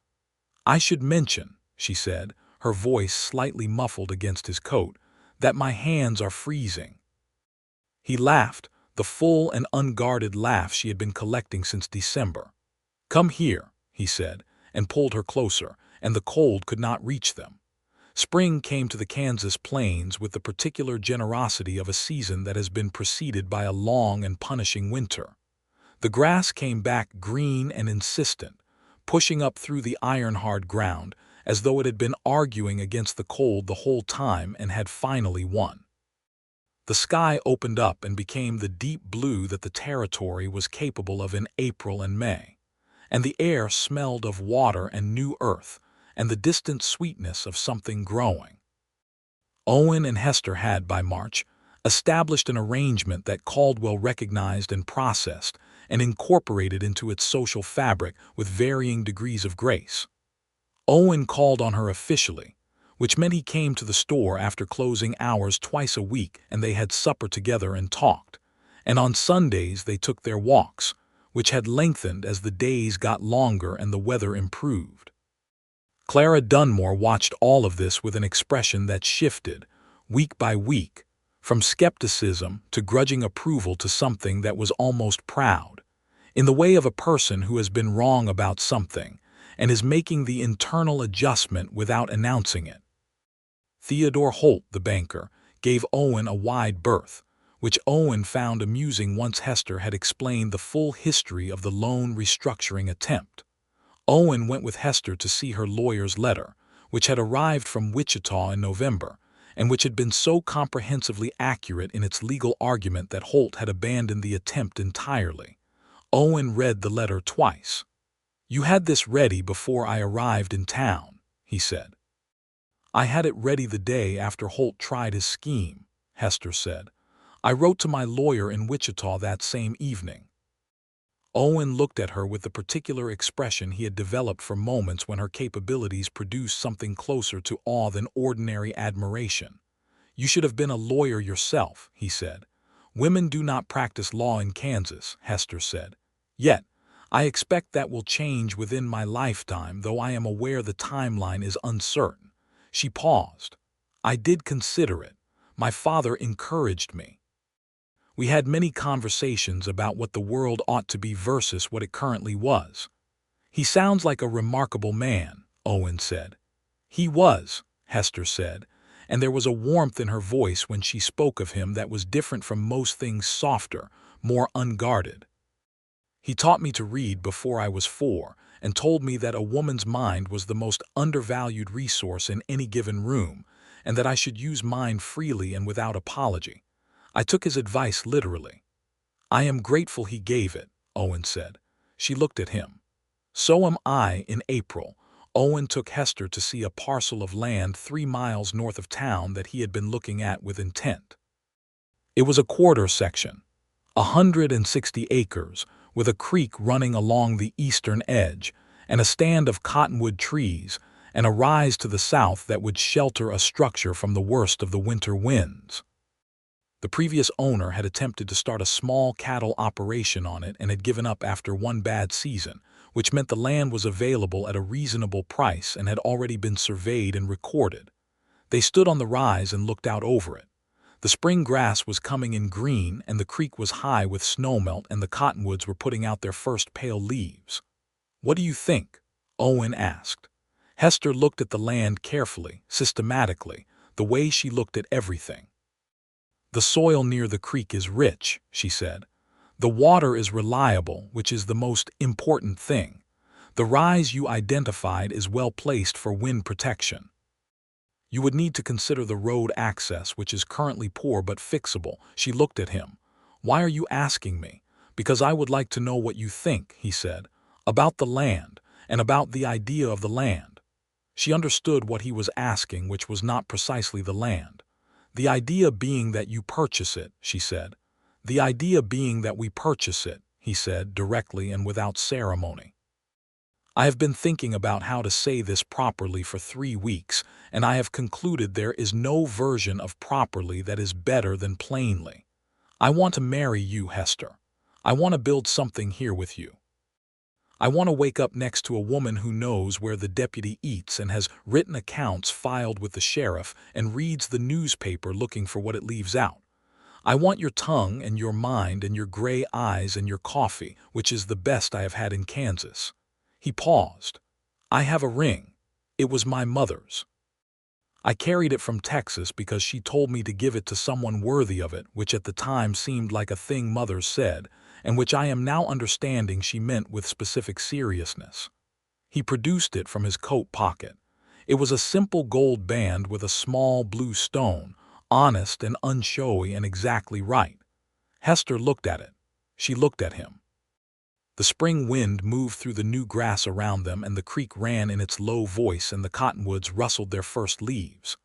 "I should mention," she said, her voice slightly muffled against his coat, "that my hands are freezing." He laughed, the full and unguarded laugh she had been collecting since December. "Come here," he said, and pulled her closer, and the cold could not reach them. Spring came to the Kansas plains with the particular generosity of a season that has been preceded by a long and punishing winter. The grass came back green and insistent, pushing up through the iron-hard ground, as though it had been arguing against the cold the whole time and had finally won. The sky opened up and became the deep blue that the territory was capable of in April and May, and the air smelled of water and new earth, and the distant sweetness of something growing. Owen and Hester had, by March, established an arrangement that Caldwell recognized and processed and incorporated into its social fabric with varying degrees of grace. Owen called on her officially, which meant he came to the store after closing hours twice a week, and they had supper together and talked. And on Sundays they took their walks, which had lengthened as the days got longer and the weather improved. Clara Dunmore watched all of this with an expression that shifted, week by week, from skepticism to grudging approval to something that was almost proud, in the way of a person who has been wrong about something and is making the internal adjustment without announcing it. Theodore Holt, the banker, gave Owen a wide berth, which Owen found amusing once Hester had explained the full history of the loan restructuring attempt. Owen went with Hester to see her lawyer's letter, which had arrived from Wichita in November, and which had been so comprehensively accurate in its legal argument that Holt had abandoned the attempt entirely. Owen read the letter twice. "You had this ready before I arrived in town," he said. "I had it ready the day after Holt tried his scheme," Hester said. "I wrote to my lawyer in Wichita that same evening." Owen looked at her with the particular expression he had developed for moments when her capabilities produced something closer to awe than ordinary admiration. "You should have been a lawyer yourself," he said. "Women do not practice law in Kansas," Hester said. "Yet, I expect that will change within my lifetime, though I am aware the timeline is uncertain." She paused. "I did consider it. My father encouraged me. We had many conversations about what the world ought to be versus what it currently was." "He sounds like a remarkable man," Owen said. "He was," Hester said, and there was a warmth in her voice when she spoke of him that was different from most things, softer, more unguarded. "He taught me to read before I was 4 and told me that a woman's mind was the most undervalued resource in any given room, and that I should use mine freely and without apology. I took his advice literally. I am grateful he gave it, Owen said. She looked at him. So am I. In April, Owen took Hester to see a parcel of land 3 miles north of town that he had been looking at with intent. It was a quarter section, 160 acres, with a creek running along the eastern edge, and a stand of cottonwood trees, and a rise to the south that would shelter a structure from the worst of the winter winds. The previous owner had attempted to start a small cattle operation on it and had given up after one bad season, which meant the land was available at a reasonable price and had already been surveyed and recorded. They stood on the rise and looked out over it. The spring grass was coming in green, and the creek was high with snowmelt, and the cottonwoods were putting out their first pale leaves. "What do you think?" Owen asked. Hester looked at the land carefully, systematically, the way she looked at everything. "The soil near the creek is rich," she said. "The water is reliable, which is the most important thing. The rise you identified is well placed for wind protection. You would need to consider the road access, which is currently poor but fixable." She looked at him. "Why are you asking me?" "Because I would like to know what you think," he said, "about the land, and about the idea of the land." She understood what he was asking, which was not precisely the land. "The idea being that you purchase it," she said. "The idea being that we purchase it," he said, directly and without ceremony. "I have been thinking about how to say this properly for 3 weeks, and I have concluded there is no version of properly that is better than plainly. I want to marry you, Hester. I want to build something here with you. I want to wake up next to a woman who knows where the deputy eats and has written accounts filed with the sheriff and reads the newspaper looking for what it leaves out. I want your tongue and your mind and your gray eyes and your coffee, which is the best I have had in Kansas." He paused. "I have a ring. It was my mother's. I carried it from Texas because she told me to give it to someone worthy of it, which at the time seemed like a thing mothers said, and which I am now understanding she meant with specific seriousness." He produced it from his coat pocket. It was a simple gold band with a small blue stone, honest and unshowy and exactly right. Hester looked at it. She looked at him. The spring wind moved through the new grass around them, and the creek ran in its low voice, and the cottonwoods rustled their first leaves.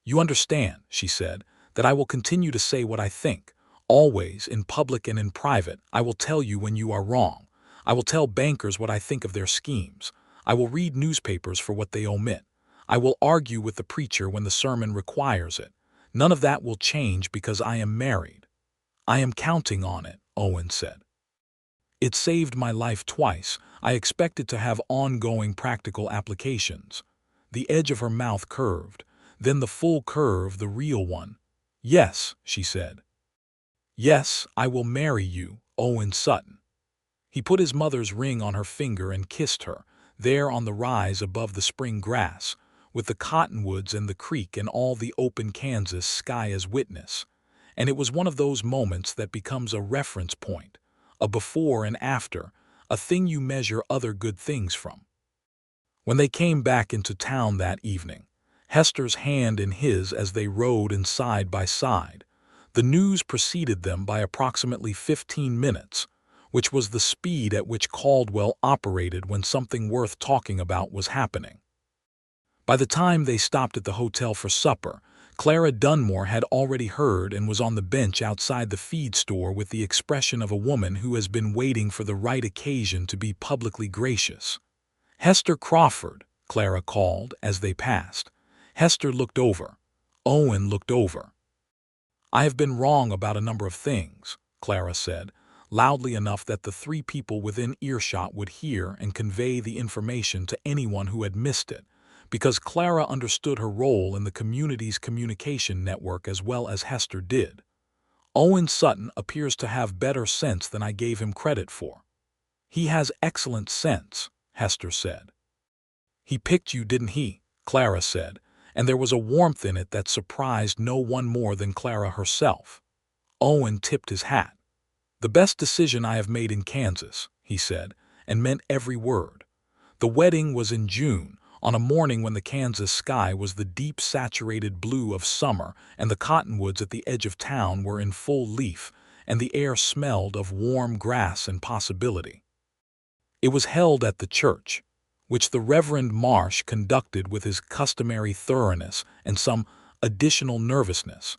"You understand," she said, "that I will continue to say what I think. Always, in public and in private, I will tell you when you are wrong. I will tell bankers what I think of their schemes. I will read newspapers for what they omit. I will argue with the preacher when the sermon requires it. None of that will change because I am married." "I am counting on it," Owen said. "It saved my life twice. I expect it to have ongoing practical applications." The edge of her mouth curved, then the full curve, the real one. "Yes," she said. "Yes, I will marry you, Owen Sutton." He put his mother's ring on her finger and kissed her, there on the rise above the spring grass, with the cottonwoods and the creek and all the open Kansas sky as witness. And it was one of those moments that becomes a reference point, a before and after, a thing you measure other good things from. When they came back into town that evening, Hester's hand in his as they rode in side by side, the news preceded them by approximately 15 minutes, which was the speed at which Caldwell operated when something worth talking about was happening. By the time they stopped at the hotel for supper, Clara Dunmore had already heard and was on the bench outside the feed store with the expression of a woman who has been waiting for the right occasion to be publicly gracious. "Hester Crawford," Clara called as they passed. Hester looked over. Owen looked over. "I have been wrong about a number of things," Clara said, loudly enough that the 3 people within earshot would hear and convey the information to anyone who had missed it, because Clara understood her role in the community's communication network as well as Hester did. "Owen Sutton appears to have better sense than I gave him credit for." "He has excellent sense," Hester said. "He picked you, didn't he?" Clara said, and there was a warmth in it that surprised no one more than Clara herself. Owen tipped his hat. "The best decision I have made in Kansas," he said, and meant every word. The wedding was in June, on a morning when the Kansas sky was the deep saturated blue of summer and the cottonwoods at the edge of town were in full leaf, and the air smelled of warm grass and possibility. It was held at the church, which the Reverend Marsh conducted with his customary thoroughness and some additional nervousness,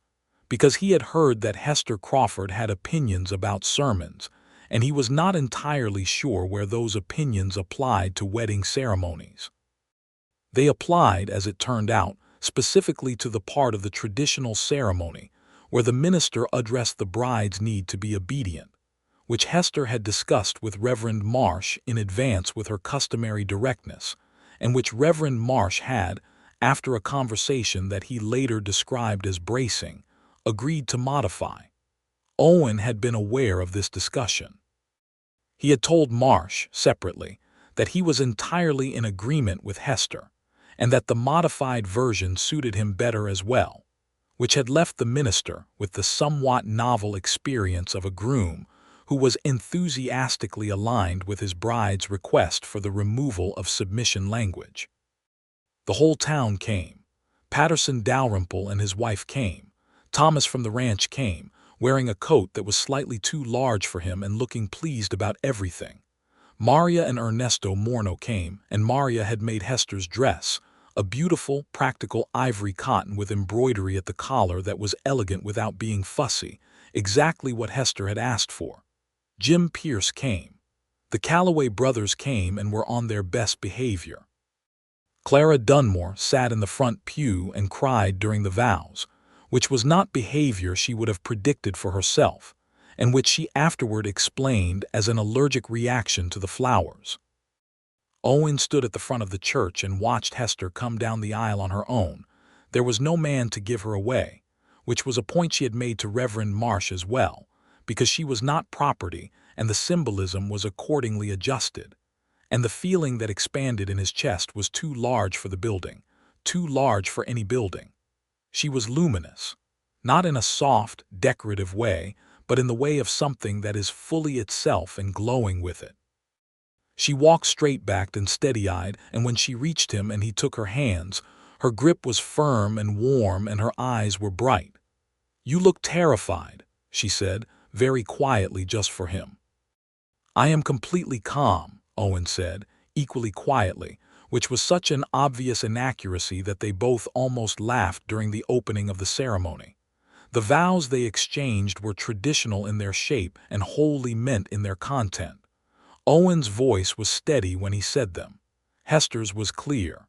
because he had heard that Hester Crawford had opinions about sermons, and he was not entirely sure where those opinions applied to wedding ceremonies. They applied, as it turned out, specifically to the part of the traditional ceremony where the minister addressed the bride's need to be obedient, which Hester had discussed with Reverend Marsh in advance with her customary directness, and which Reverend Marsh had, after a conversation that he later described as bracing, agreed to modify. Owen had been aware of this discussion. He had told Marsh, separately, that he was entirely in agreement with Hester, and that the modified version suited him better as well, which had left the minister with the somewhat novel experience of a groom who was enthusiastically aligned with his bride's request for the removal of submission language. The whole town came. Patterson Dalrymple and his wife came. Thomas from the ranch came, wearing a coat that was slightly too large for him and looking pleased about everything. Maria and Ernesto Morno came, and Maria had made Hester's dress, a beautiful, practical ivory cotton with embroidery at the collar that was elegant without being fussy, exactly what Hester had asked for. Jim Pierce came. The Calloway brothers came and were on their best behavior. Clara Dunmore sat in the front pew and cried during the vows, which was not behavior she would have predicted for herself, and which she afterward explained as an allergic reaction to the flowers. Owen stood at the front of the church and watched Hester come down the aisle on her own. There was no man to give her away, which was a point she had made to Reverend Marsh as well, because she was not property, and the symbolism was accordingly adjusted. And the feeling that expanded in his chest was too large for the building, too large for any building. She was luminous, not in a soft, decorative way, but in the way of something that is fully itself and glowing with it. She walked straight-backed and steady-eyed, and when she reached him and he took her hands, her grip was firm and warm and her eyes were bright. "You look terrified," she said, very quietly just for him. "I am completely calm," Owen said, equally quietly, which was such an obvious inaccuracy that they both almost laughed during the opening of the ceremony. The vows they exchanged were traditional in their shape and wholly meant in their content. Owen's voice was steady when he said them. Hester's was clear.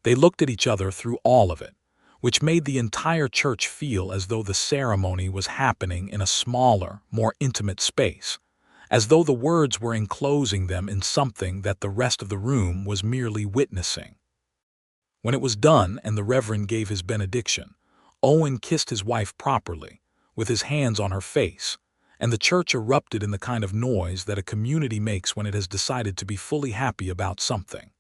They looked at each other through all of it, which made the entire church feel as though the ceremony was happening in a smaller, more intimate space, as though the words were enclosing them in something that the rest of the room was merely witnessing. When it was done and the Reverend gave his benediction, Owen kissed his wife properly, with his hands on her face, and the church erupted in the kind of noise that a community makes when it has decided to be fully happy about something.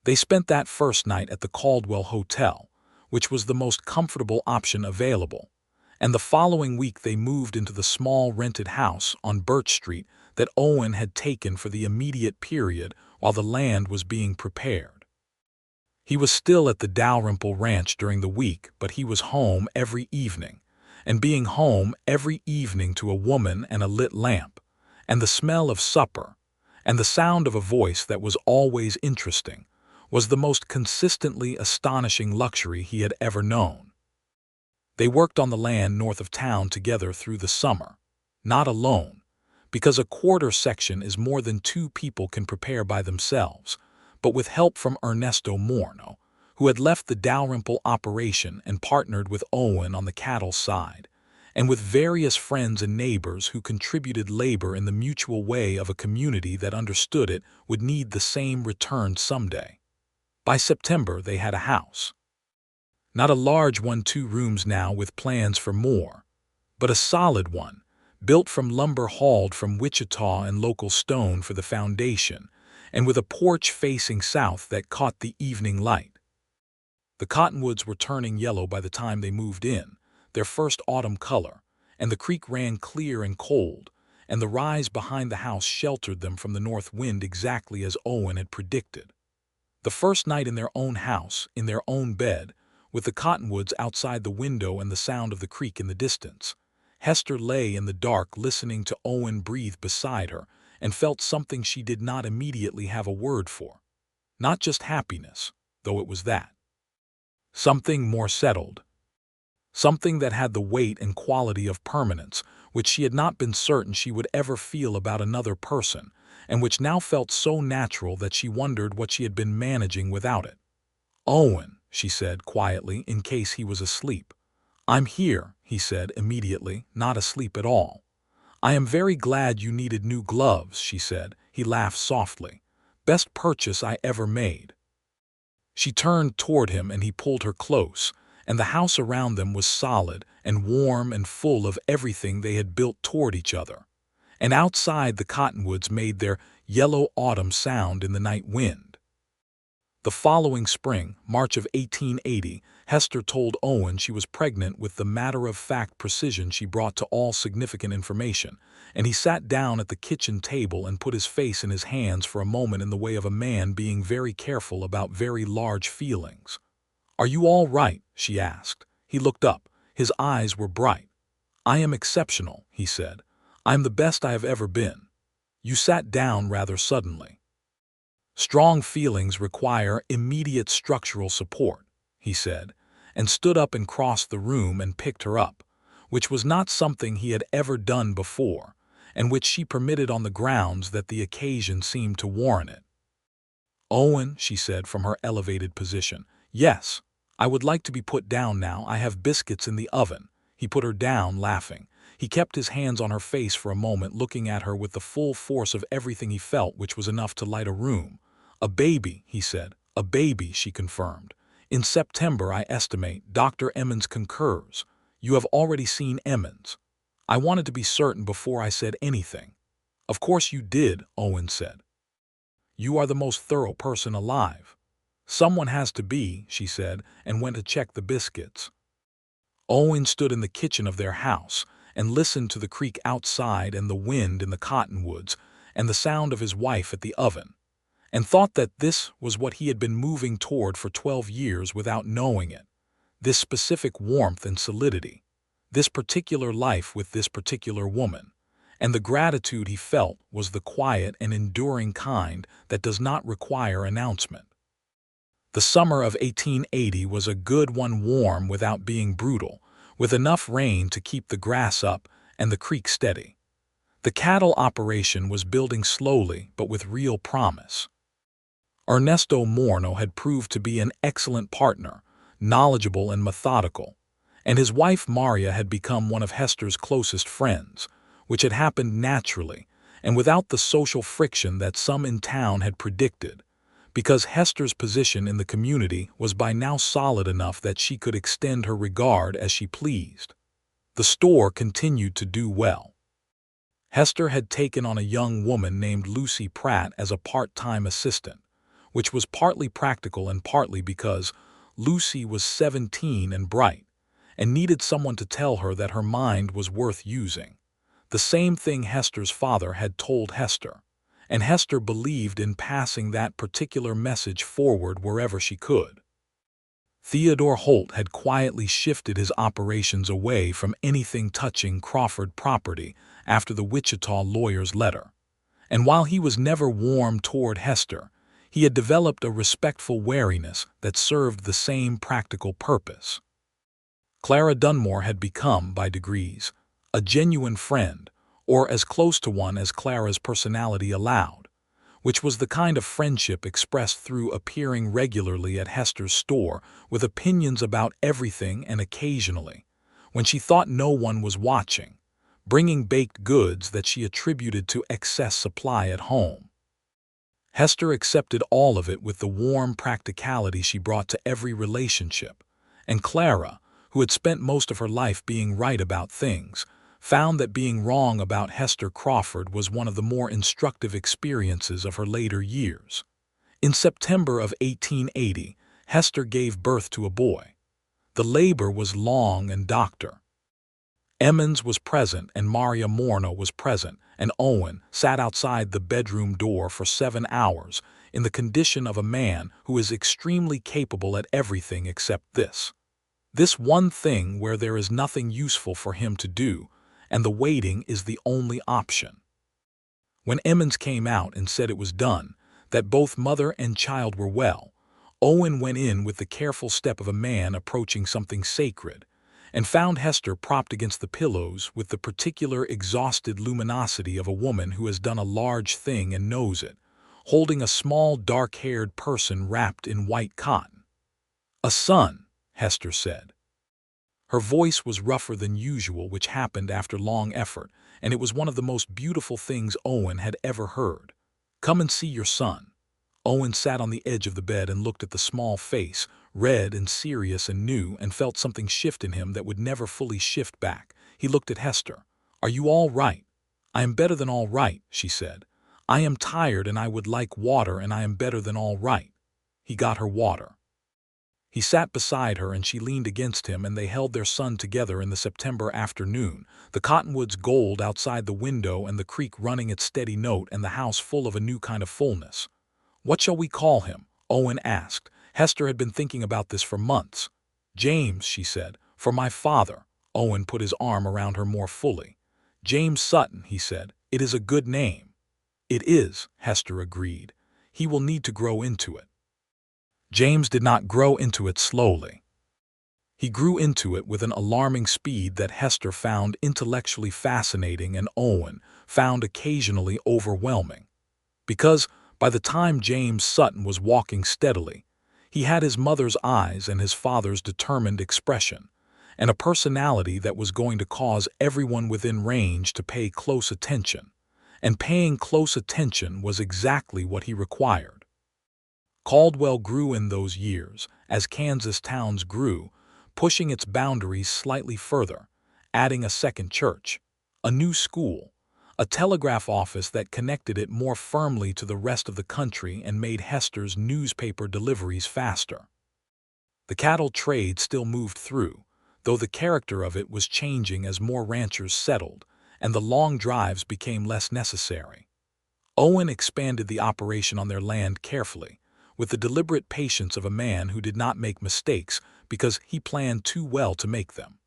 They spent that first night at the Caldwell Hotel, which was the most comfortable option available, and the following week they moved into the small rented house on Birch Street that Owen had taken for the immediate period while the land was being prepared. He was still at the Dalrymple Ranch during the week, but he was home every evening, and being home every evening to a woman and a lit lamp, and the smell of supper, and the sound of a voice that was always interesting, was the most consistently astonishing luxury he had ever known. They worked on the land north of town together through the summer, not alone, because a quarter section is more than two people can prepare by themselves, but with help from Ernesto Morno, who had left the Dalrymple operation and partnered with Owen on the cattle side, and with various friends and neighbors who contributed labor in the mutual way of a community that understood it would need the same return someday. By September they had a house. Not a large one, 2 rooms now with plans for more, but a solid one, built from lumber hauled from Wichita and local stone for the foundation, and with a porch facing south that caught the evening light. The cottonwoods were turning yellow by the time they moved in, their first autumn color, and the creek ran clear and cold, and the rise behind the house sheltered them from the north wind exactly as Owen had predicted. The first night in their own house, in their own bed, with the cottonwoods outside the window and the sound of the creek in the distance, Hester lay in the dark listening to Owen breathe beside her and felt something she did not immediately have a word for. Not just happiness, though it was that. Something more settled. Something that had the weight and quality of permanence, which she had not been certain she would ever feel about another person, and which now felt so natural that she wondered what she had been managing without it. "Owen," she said quietly, in case he was asleep. "I'm here," he said immediately, not asleep at all. "I am very glad you needed new gloves," she said. He laughed softly. "Best purchase I ever made." She turned toward him and he pulled her close, and the house around them was solid and warm and full of everything they had built toward each other. And outside the cottonwoods made their yellow autumn sound in the night wind. The following spring, March of 1880, Hester told Owen she was pregnant with the matter-of-fact precision she brought to all significant information, and he sat down at the kitchen table and put his face in his hands for a moment in the way of a man being very careful about very large feelings. "Are you all right?" she asked. He looked up. His eyes were bright. "I am exceptional," he said. "I am the best I have ever been." "You sat down rather suddenly." "Strong feelings require immediate structural support," he said, and stood up and crossed the room and picked her up, which was not something he had ever done before, and which she permitted on the grounds that the occasion seemed to warrant it. "Owen," she said from her elevated position. "Yes, I would like to be put down now. I have biscuits in the oven." He put her down, laughing. He kept his hands on her face for a moment, looking at her with the full force of everything he felt, which was enough to light a room. "A baby," he said. "A baby," she confirmed. "In September, I estimate. Dr. Emmons concurs. You have already seen Emmons." I wanted to be certain before I said anything. "Of course you did," Owen said. "You are the most thorough person alive." "Someone has to be," she said, and went to check the biscuits. Owen stood in the kitchen of their house and listened to the creek outside and the wind in the cottonwoods and the sound of his wife at the oven, and thought that this was what he had been moving toward for 12 years without knowing it. This specific warmth and solidity, this particular life with this particular woman, and the gratitude he felt was the quiet and enduring kind that does not require announcement. The summer of 1880 was a good one, warm without being brutal, with enough rain to keep the grass up and the creek steady. The cattle operation was building slowly but with real promise. Ernesto Morno had proved to be an excellent partner, knowledgeable and methodical, and his wife Maria had become one of Hester's closest friends, which had happened naturally and without the social friction that some in town had predicted, because Hester's position in the community was by now solid enough that she could extend her regard as she pleased. The store continued to do well. Hester had taken on a young woman named Lucy Pratt as a part-time assistant, which was partly practical and partly because Lucy was 17 and bright, and needed someone to tell her that her mind was worth using. The same thing Hester's father had told Hester, and Hester believed in passing that particular message forward wherever she could. Theodore Holt had quietly shifted his operations away from anything touching Crawford property after the Wichita lawyer's letter, and while he was never warm toward Hester, he had developed a respectful wariness that served the same practical purpose. Clara Dunmore had become, by degrees, a genuine friend, or as close to one as Clara's personality allowed, which was the kind of friendship expressed through appearing regularly at Hester's store with opinions about everything and occasionally, when she thought no one was watching, bringing baked goods that she attributed to excess supply at home. Hester accepted all of it with the warm practicality she brought to every relationship, and Clara, who had spent most of her life being right about things, found that being wrong about Hester Crawford was one of the more instructive experiences of her later years. In September of 1880, Hester gave birth to a boy. The labor was long and doctor. Emmons was present and Maria Morno was present, and Owen sat outside the bedroom door for 7 hours in the condition of a man who is extremely capable at everything except this. This one thing where there is nothing useful for him to do, and the waiting is the only option. When Emmons came out and said it was done, that both mother and child were well, Owen went in with the careful step of a man approaching something sacred, and found Hester propped against the pillows with the particular exhausted luminosity of a woman who has done a large thing and knows it, holding a small dark-haired person wrapped in white cotton. "A son," Hester said. Her voice was rougher than usual, which happened after long effort, and it was one of the most beautiful things Owen had ever heard. "Come and see your son." Owen sat on the edge of the bed and looked at the small face, red and serious and new, and felt something shift in him that would never fully shift back. He looked at Hester. "Are you all right?" "I am better than all right," she said. "I am tired and I would like water, and I am better than all right." He got her water. He sat beside her and she leaned against him, and they held their son together in the September afternoon, the cottonwoods gold outside the window and the creek running its steady note, and the house full of a new kind of fullness. "What shall we call him?" Owen asked. Hester had been thinking about this for months. "James," she said, "for my father." Owen put his arm around her more fully. "James Sutton," he said. "It is a good name." "It is," Hester agreed. "He will need to grow into it." James did not grow into it slowly. He grew into it with an alarming speed that Hester found intellectually fascinating and Owen found occasionally overwhelming. Because by the time James Sutton was walking steadily, he had his mother's eyes and his father's determined expression, and a personality that was going to cause everyone within range to pay close attention. And paying close attention was exactly what he required. Caldwell grew in those years, as Kansas towns grew, pushing its boundaries slightly further, adding a second church, a new school, a telegraph office that connected it more firmly to the rest of the country and made Hester's newspaper deliveries faster. The cattle trade still moved through, though the character of it was changing as more ranchers settled, and the long drives became less necessary. Owen expanded the operation on their land carefully, with the deliberate patience of a man who did not make mistakes because he planned too well to make them.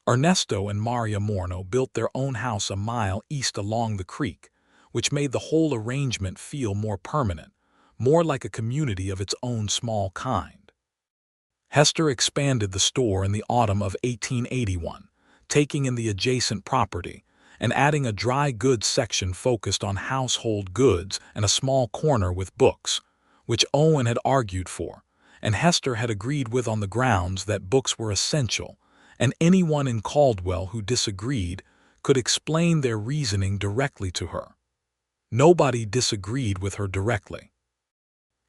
Ernesto and Maria Morno built their own house a mile east along the creek, which made the whole arrangement feel more permanent, more like a community of its own small kind. Hester expanded the store in the autumn of 1881, taking in the adjacent property and adding a dry goods section focused on household goods and a small corner with books, which Owen had argued for, and Hester had agreed with on the grounds that books were essential, and anyone in Caldwell who disagreed could explain their reasoning directly to her. Nobody disagreed with her directly.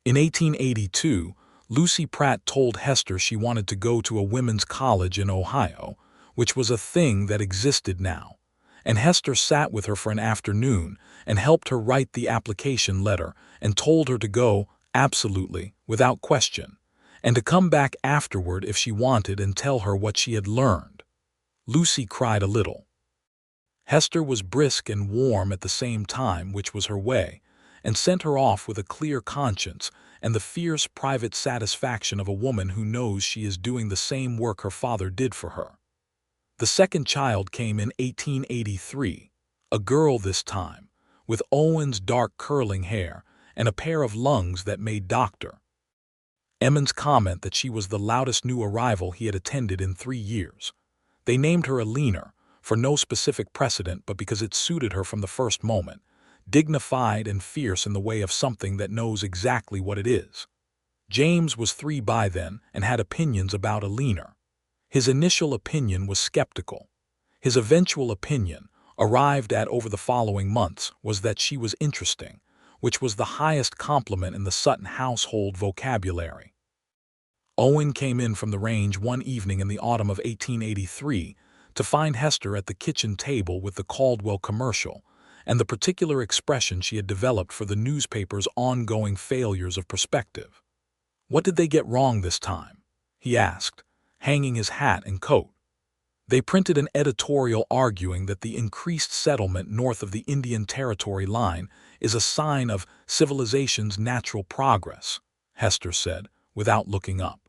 In 1882, Lucy Pratt told Hester she wanted to go to a women's college in Ohio, which was a thing that existed now, and Hester sat with her for an afternoon and helped her write the application letter and told her to go, absolutely, without question, and to come back afterward if she wanted and tell her what she had learned. Lucy cried a little. Hester was brisk and warm at the same time, which was her way, and sent her off with a clear conscience and the fierce private satisfaction of a woman who knows she is doing the same work her father did for her. The second child came in 1883, a girl this time, with Owen's dark curling hair and a pair of lungs that made doctor. Emmons comment that she was the loudest new arrival he had attended in 3 years. They named her a leaner, for no specific precedent but because it suited her from the first moment, dignified and fierce in the way of something that knows exactly what it is. James was 3 by then and had opinions about a leaner. His initial opinion was skeptical. His eventual opinion, arrived at over the following months, was that she was interesting, which was the highest compliment in the Sutton household vocabulary. Owen came in from the range one evening in the autumn of 1883 to find Hester at the kitchen table with the Caldwell commercial and the particular expression she had developed for the newspaper's ongoing failures of perspective. "What did they get wrong this time?" he asked, hanging his hat and coat. They printed an editorial arguing that the increased settlement north of the Indian Territory line is a sign of civilization's natural progress, Hester said, without looking up.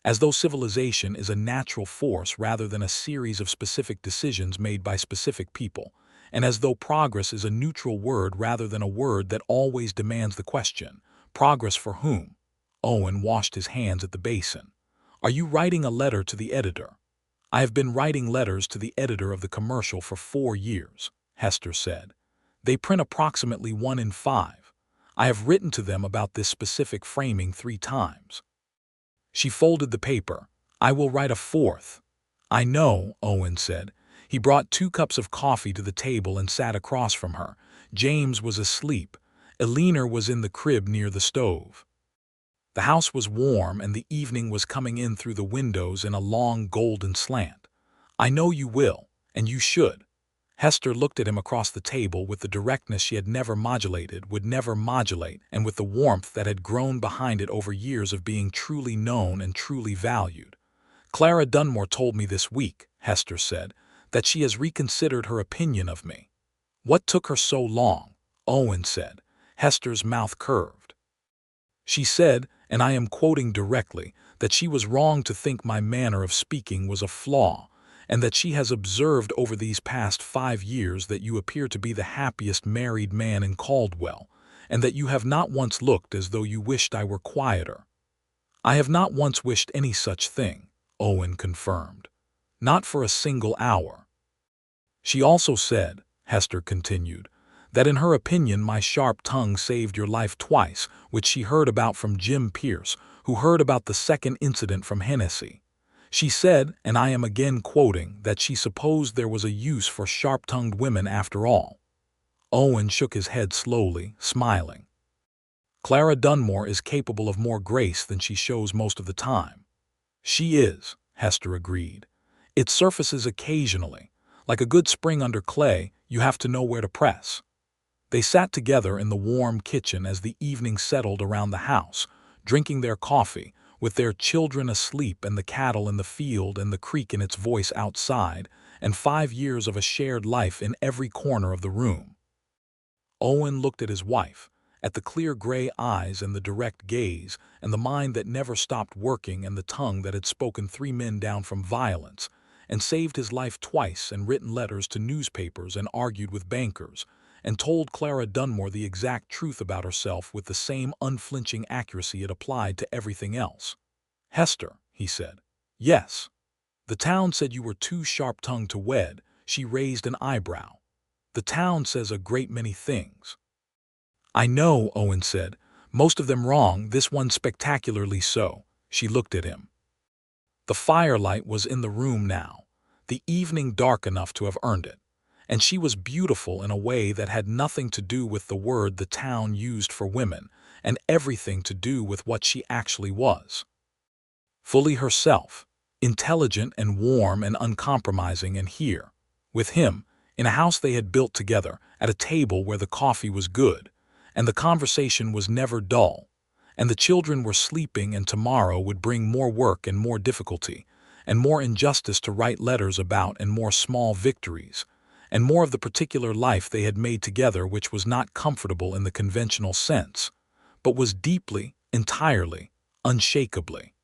As though civilization is a natural force rather than a series of specific decisions made by specific people, and as though progress is a neutral word rather than a word that always demands the question, progress for whom? Owen washed his hands at the basin. Are you writing a letter to the editor? I have been writing letters to the editor of the commercial for 4 years, Hester said. They print approximately 1 in 5. I have written to them about this specific framing 3 times. She folded the paper. I will write a 4th. I know, Owen said. He brought 2 cups of coffee to the table and sat across from her. James was asleep. Eleanor was in the crib near the stove. The house was warm and the evening was coming in through the windows in a long golden slant. I know you will, and you should. Hester looked at him across the table with the directness she had never modulated, would never modulate, and with the warmth that had grown behind it over years of being truly known and truly valued. Clara Dunmore told me this week, Hester said, that she has reconsidered her opinion of me. What took her so long? Owen said. Hester's mouth curved. She said, and I am quoting directly, that she was wrong to think my manner of speaking was a flaw, and that she has observed over these past 5 years that you appear to be the happiest married man in Caldwell, and that you have not once looked as though you wished I were quieter. I have not once wished any such thing, Owen confirmed. Not for a single hour. She also said, Hester continued, that in her opinion my sharp tongue saved your life twice, which she heard about from Jim Pierce, who heard about the second incident from Hennessy. She said, and I am again quoting, that she supposed there was a use for sharp-tongued women after all. Owen shook his head slowly, smiling. Clara Dunmore is capable of more grace than she shows most of the time. She is, Hester agreed. It surfaces occasionally. Like a good spring under clay, you have to know where to press. They sat together in the warm kitchen as the evening settled around the house, drinking their coffee, with their children asleep and the cattle in the field and the creek in its voice outside, and 5 years of a shared life in every corner of the room. Owen looked at his wife, at the clear gray eyes and the direct gaze, and the mind that never stopped working and the tongue that had spoken 3 men down from violence, and saved his life twice and written letters to newspapers and argued with bankers, and told Clara Dunmore the exact truth about herself with the same unflinching accuracy it applied to everything else. Hester, he said. Yes. The town said you were too sharp-tongued to wed. She raised an eyebrow. The town says a great many things. I know, Owen said. Most of them wrong, this one spectacularly so. She looked at him. The firelight was in the room now, the evening dark enough to have earned it. And she was beautiful in a way that had nothing to do with the word the town used for women, and everything to do with what she actually was. Fully herself, intelligent and warm and uncompromising, and here, with him, in a house they had built together, at a table where the coffee was good, and the conversation was never dull, and the children were sleeping and tomorrow would bring more work and more difficulty, and more injustice to write letters about and more small victories, and more of the particular life they had made together which was not comfortable in the conventional sense, but was deeply, entirely, unshakably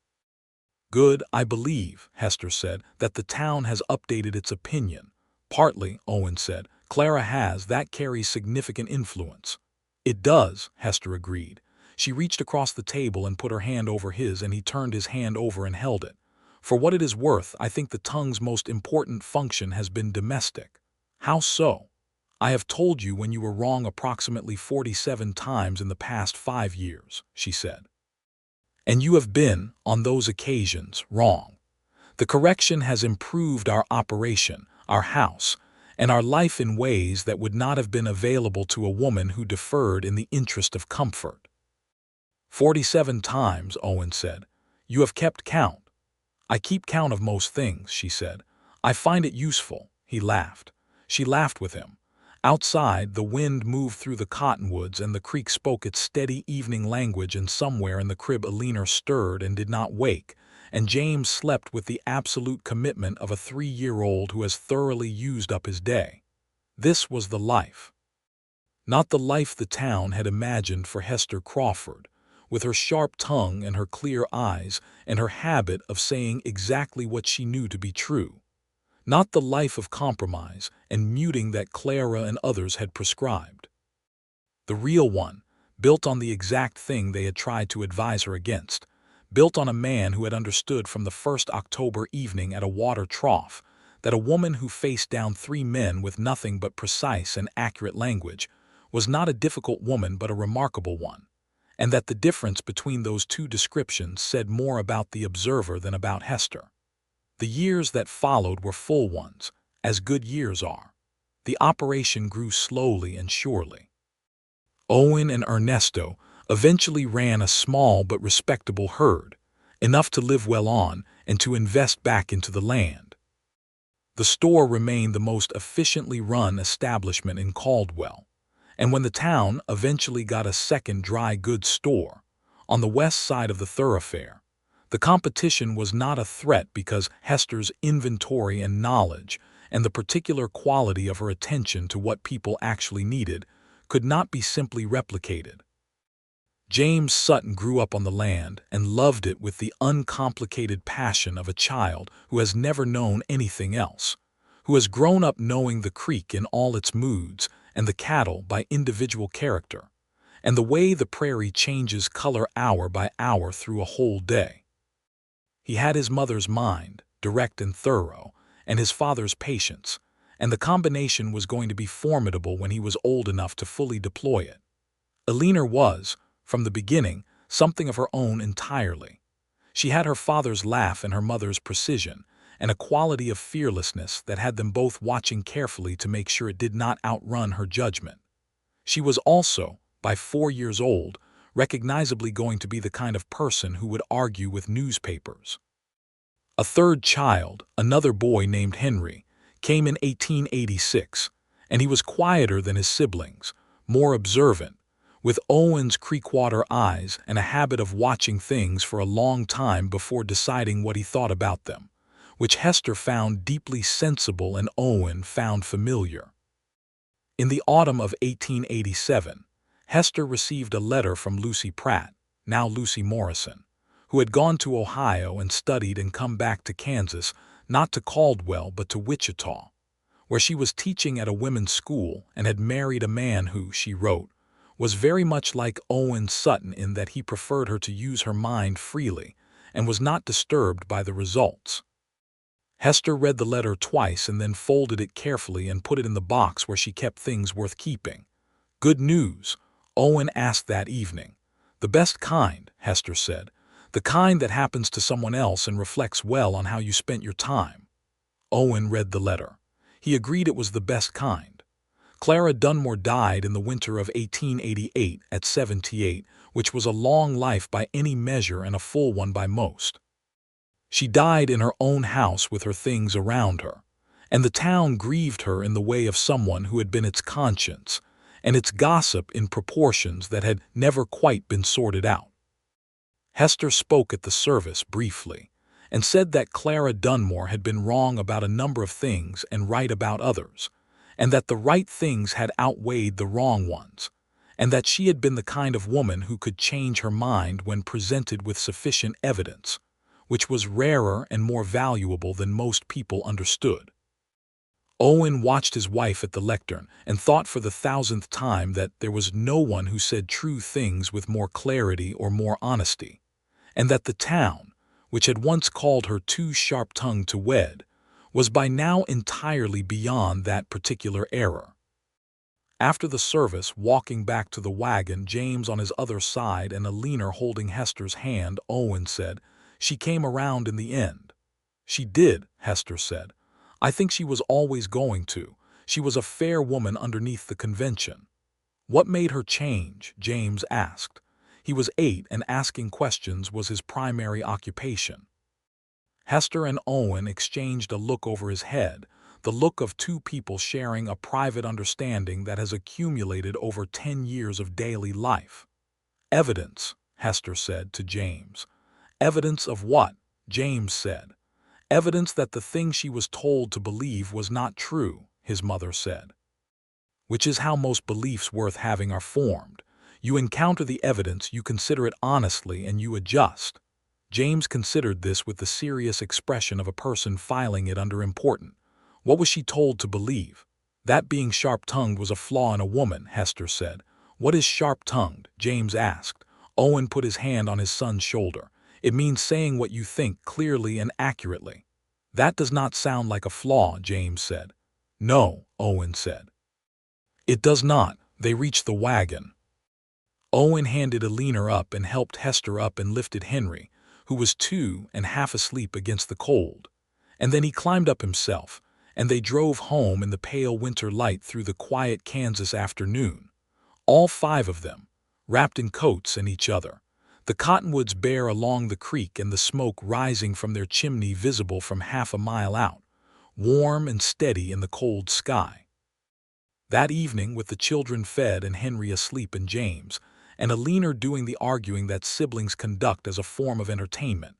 good. I believe, Hester said, that the town has updated its opinion. Partly, Owen said. Clara has, that carries significant influence. It does, Hester agreed. She reached across the table and put her hand over his, and he turned his hand over and held it. For what it is worth, I think the tongue's most important function has been domestic. How so? I have told you when you were wrong approximately 47 times in the past 5 years, she said. And you have been, on those occasions, wrong. The correction has improved our operation, our house, and our life in ways that would not have been available to a woman who deferred in the interest of comfort. 47 times, Owen said. You have kept count. I keep count of most things, she said. I find it useful. He laughed. She laughed with him. Outside, the wind moved through the cottonwoods and the creek spoke its steady evening language, and somewhere in the crib Eleanor stirred and did not wake, and James slept with the absolute commitment of a 3-year-old who has thoroughly used up his day. This was the life. Not the life the town had imagined for Hester Crawford, with her sharp tongue and her clear eyes and her habit of saying exactly what she knew to be true. Not the life of compromise and muting that Clara and others had prescribed. The real one, built on the exact thing they had tried to advise her against, built on a man who had understood from the first October evening at a water trough that a woman who faced down 3 men with nothing but precise and accurate language was not a difficult woman but a remarkable one, and that the difference between those two descriptions said more about the observer than about Hester. The years that followed were full ones, as good years are. The operation grew slowly and surely. Owen and Ernesto eventually ran a small but respectable herd, enough to live well on and to invest back into the land. The store remained the most efficiently run establishment in Caldwell, and when the town eventually got a second dry goods store, on the west side of the thoroughfare, the competition was not a threat because Hester's inventory and knowledge and the particular quality of her attention to what people actually needed could not be simply replicated. James Sutton grew up on the land and loved it with the uncomplicated passion of a child who has never known anything else, who has grown up knowing the creek in all its moods and the cattle by individual character, and the way the prairie changes color hour by hour through a whole day. He had his mother's mind, direct and thorough, and his father's patience, and the combination was going to be formidable when he was old enough to fully deploy it. Eleanor was, from the beginning, something of her own entirely. She had her father's laugh and her mother's precision, and a quality of fearlessness that had them both watching carefully to make sure it did not outrun her judgment. She was also, by 4 years old, recognizably going to be the kind of person who would argue with newspapers. A third child, another boy named Henry, came in 1886, and he was quieter than his siblings, more observant, with Owen's creekwater eyes and a habit of watching things for a long time before deciding what he thought about them, which Hester found deeply sensible and Owen found familiar. In the autumn of 1887, Hester received a letter from Lucy Pratt, now Lucy Morrison, who had gone to Ohio and studied and come back to Kansas, not to Caldwell but to Wichita, where she was teaching at a women's school and had married a man who, she wrote, was very much like Owen Sutton in that he preferred her to use her mind freely and was not disturbed by the results. Hester read the letter twice and then folded it carefully and put it in the box where she kept things worth keeping. "Good news," Owen asked that evening. "The best kind," Hester said. "The kind that happens to someone else and reflects well on how you spent your time." Owen read the letter. He agreed it was the best kind. Clara Dunmore died in the winter of 1888 at 78, which was a long life by any measure and a full one by most. She died in her own house with her things around her, and the town grieved her in the way of someone who had been its conscience, and its gossip in proportions that had never quite been sorted out. Hester spoke at the service briefly, and said that Clara Dunmore had been wrong about a number of things and right about others, and that the right things had outweighed the wrong ones, and that she had been the kind of woman who could change her mind when presented with sufficient evidence, which was rarer and more valuable than most people understood. Owen watched his wife at the lectern and thought for the 1000th time that there was no one who said true things with more clarity or more honesty, and that the town, which had once called her too sharp-tongued to wed, was by now entirely beyond that particular error. After the service, walking back to the wagon, James on his other side and Eleanor holding Hester's hand, Owen said, "She came around in the end." "She did," Hester said. "I think she was always going to. She was a fair woman underneath the convention." "What made her change?" James asked. He was 8 and asking questions was his primary occupation. Hester and Owen exchanged a look over his head, the look of two people sharing a private understanding that has accumulated over 10 years of daily life. "Evidence," Hester said to James. "Evidence of what?" James said. Evidence that the thing she was told to believe was not true, his mother said. Which is how most beliefs worth having are formed. You encounter the evidence, you consider it honestly, and you adjust. James considered this with the serious expression of a person filing it under important. What was she told to believe? That being sharp-tongued was a flaw in a woman, Hester said. What is sharp-tongued? James asked. Owen put his hand on his son's shoulder. It means saying what you think clearly and accurately. That does not sound like a flaw, James said. No, Owen said. It does not. They reached the wagon. Owen handed Alina up and helped Hester up and lifted Henry, who was 2 and half asleep against the cold. And then he climbed up himself, and they drove home in the pale winter light through the quiet Kansas afternoon. All 5 of them, wrapped in coats and each other. The cottonwoods bare along the creek and the smoke rising from their chimney visible from half a mile out, warm and steady in the cold sky. That evening, with the children fed and Henry asleep and James, and Alina doing the arguing that siblings conduct as a form of entertainment,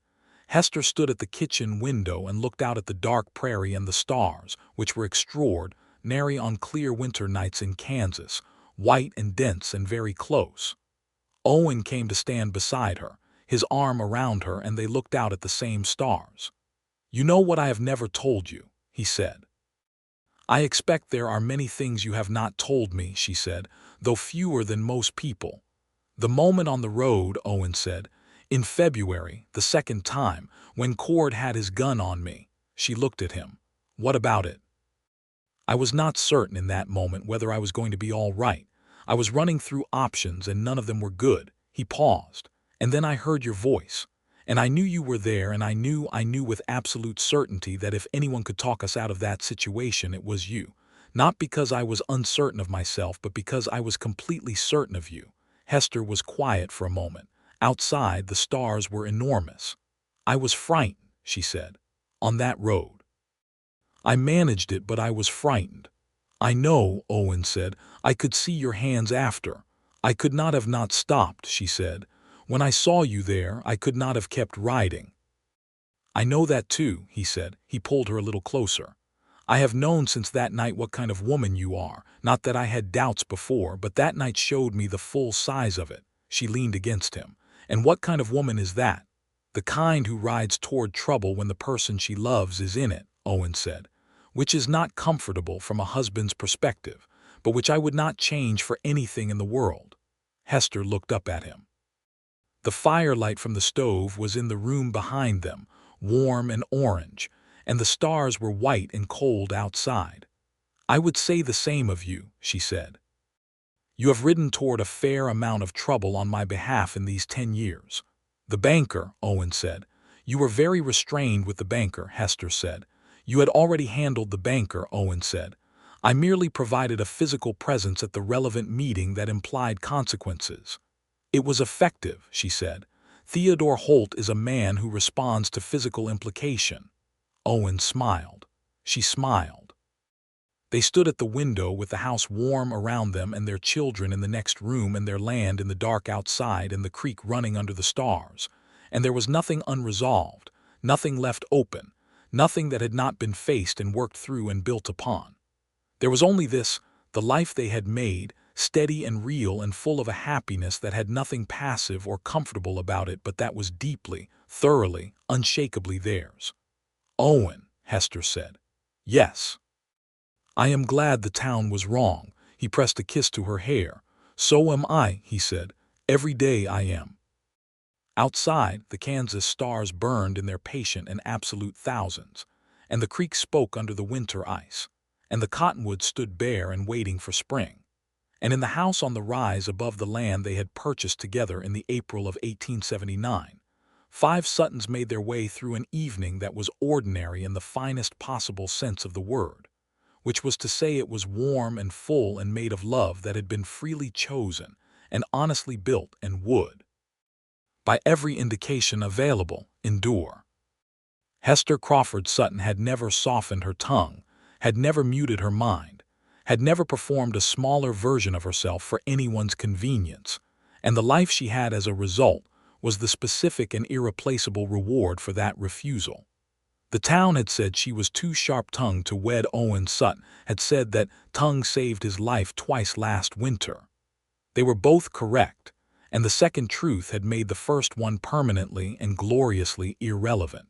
Hester stood at the kitchen window and looked out at the dark prairie and the stars, which were extraordinary on clear winter nights in Kansas, white and dense and very close. Owen came to stand beside her, his arm around her, and they looked out at the same stars. You know what I have never told you, he said. I expect there are many things you have not told me, she said, though fewer than most people. The moment on the road, Owen said, in February, the second time, when Cord had his gun on me. She looked at him. What about it? I was not certain in that moment whether I was going to be all right. I was running through options and none of them were good. He paused. And then I heard your voice. And I knew you were there, and I knew with absolute certainty that if anyone could talk us out of that situation, it was you. Not because I was uncertain of myself, but because I was completely certain of you. Hester was quiet for a moment. Outside, the stars were enormous. I was frightened, she said, on that road. I managed it, but I was frightened. I know, Owen said. I could see your hands after. I could not have not stopped, she said. When I saw you there, I could not have kept riding. I know that too, he said. He pulled her a little closer. I have known since that night what kind of woman you are. Not that I had doubts before, but that night showed me the full size of it. She leaned against him. And what kind of woman is that? The kind who rides toward trouble when the person she loves is in it, Owen said. Which is not comfortable from a husband's perspective, but which I would not change for anything in the world. Hester looked up at him. The firelight from the stove was in the room behind them, warm and orange, and the stars were white and cold outside. I would say the same of you, she said. You have ridden toward a fair amount of trouble on my behalf in these 10 years. The banker, Owen said. You were very restrained with the banker, Hester said. You had already handled the banker, Owen said. I merely provided a physical presence at the relevant meeting that implied consequences. It was effective, she said. Theodore Holt is a man who responds to physical implication. Owen smiled. She smiled. They stood at the window with the house warm around them and their children in the next room and their land in the dark outside and the creek running under the stars. And there was nothing unresolved, nothing left open, nothing that had not been faced and worked through and built upon. There was only this, the life they had made, steady and real and full of a happiness that had nothing passive or comfortable about it, but that was deeply, thoroughly, unshakably theirs. Owen, Hester said. Yes. I am glad the town was wrong. He pressed a kiss to her hair. So am I, he said. Every day I am. Outside, the Kansas stars burned in their patient and absolute thousands, and the creek spoke under the winter ice, and the cottonwoods stood bare and waiting for spring. And in the house on the rise above the land they had purchased together in the April of 1879, 5 Suttons made their way through an evening that was ordinary in the finest possible sense of the word, which was to say it was warm and full and made of love that had been freely chosen and honestly built and would, by every indication available, endure. Hester Crawford Sutton had never softened her tongue, had never muted her mind, had never performed a smaller version of herself for anyone's convenience, and the life she had as a result was the specific and irreplaceable reward for that refusal. The town had said she was too sharp-tongued to wed Owen Sutton, had said that tongue saved his life twice last winter. They were both correct, and the second truth had made the first one permanently and gloriously irrelevant.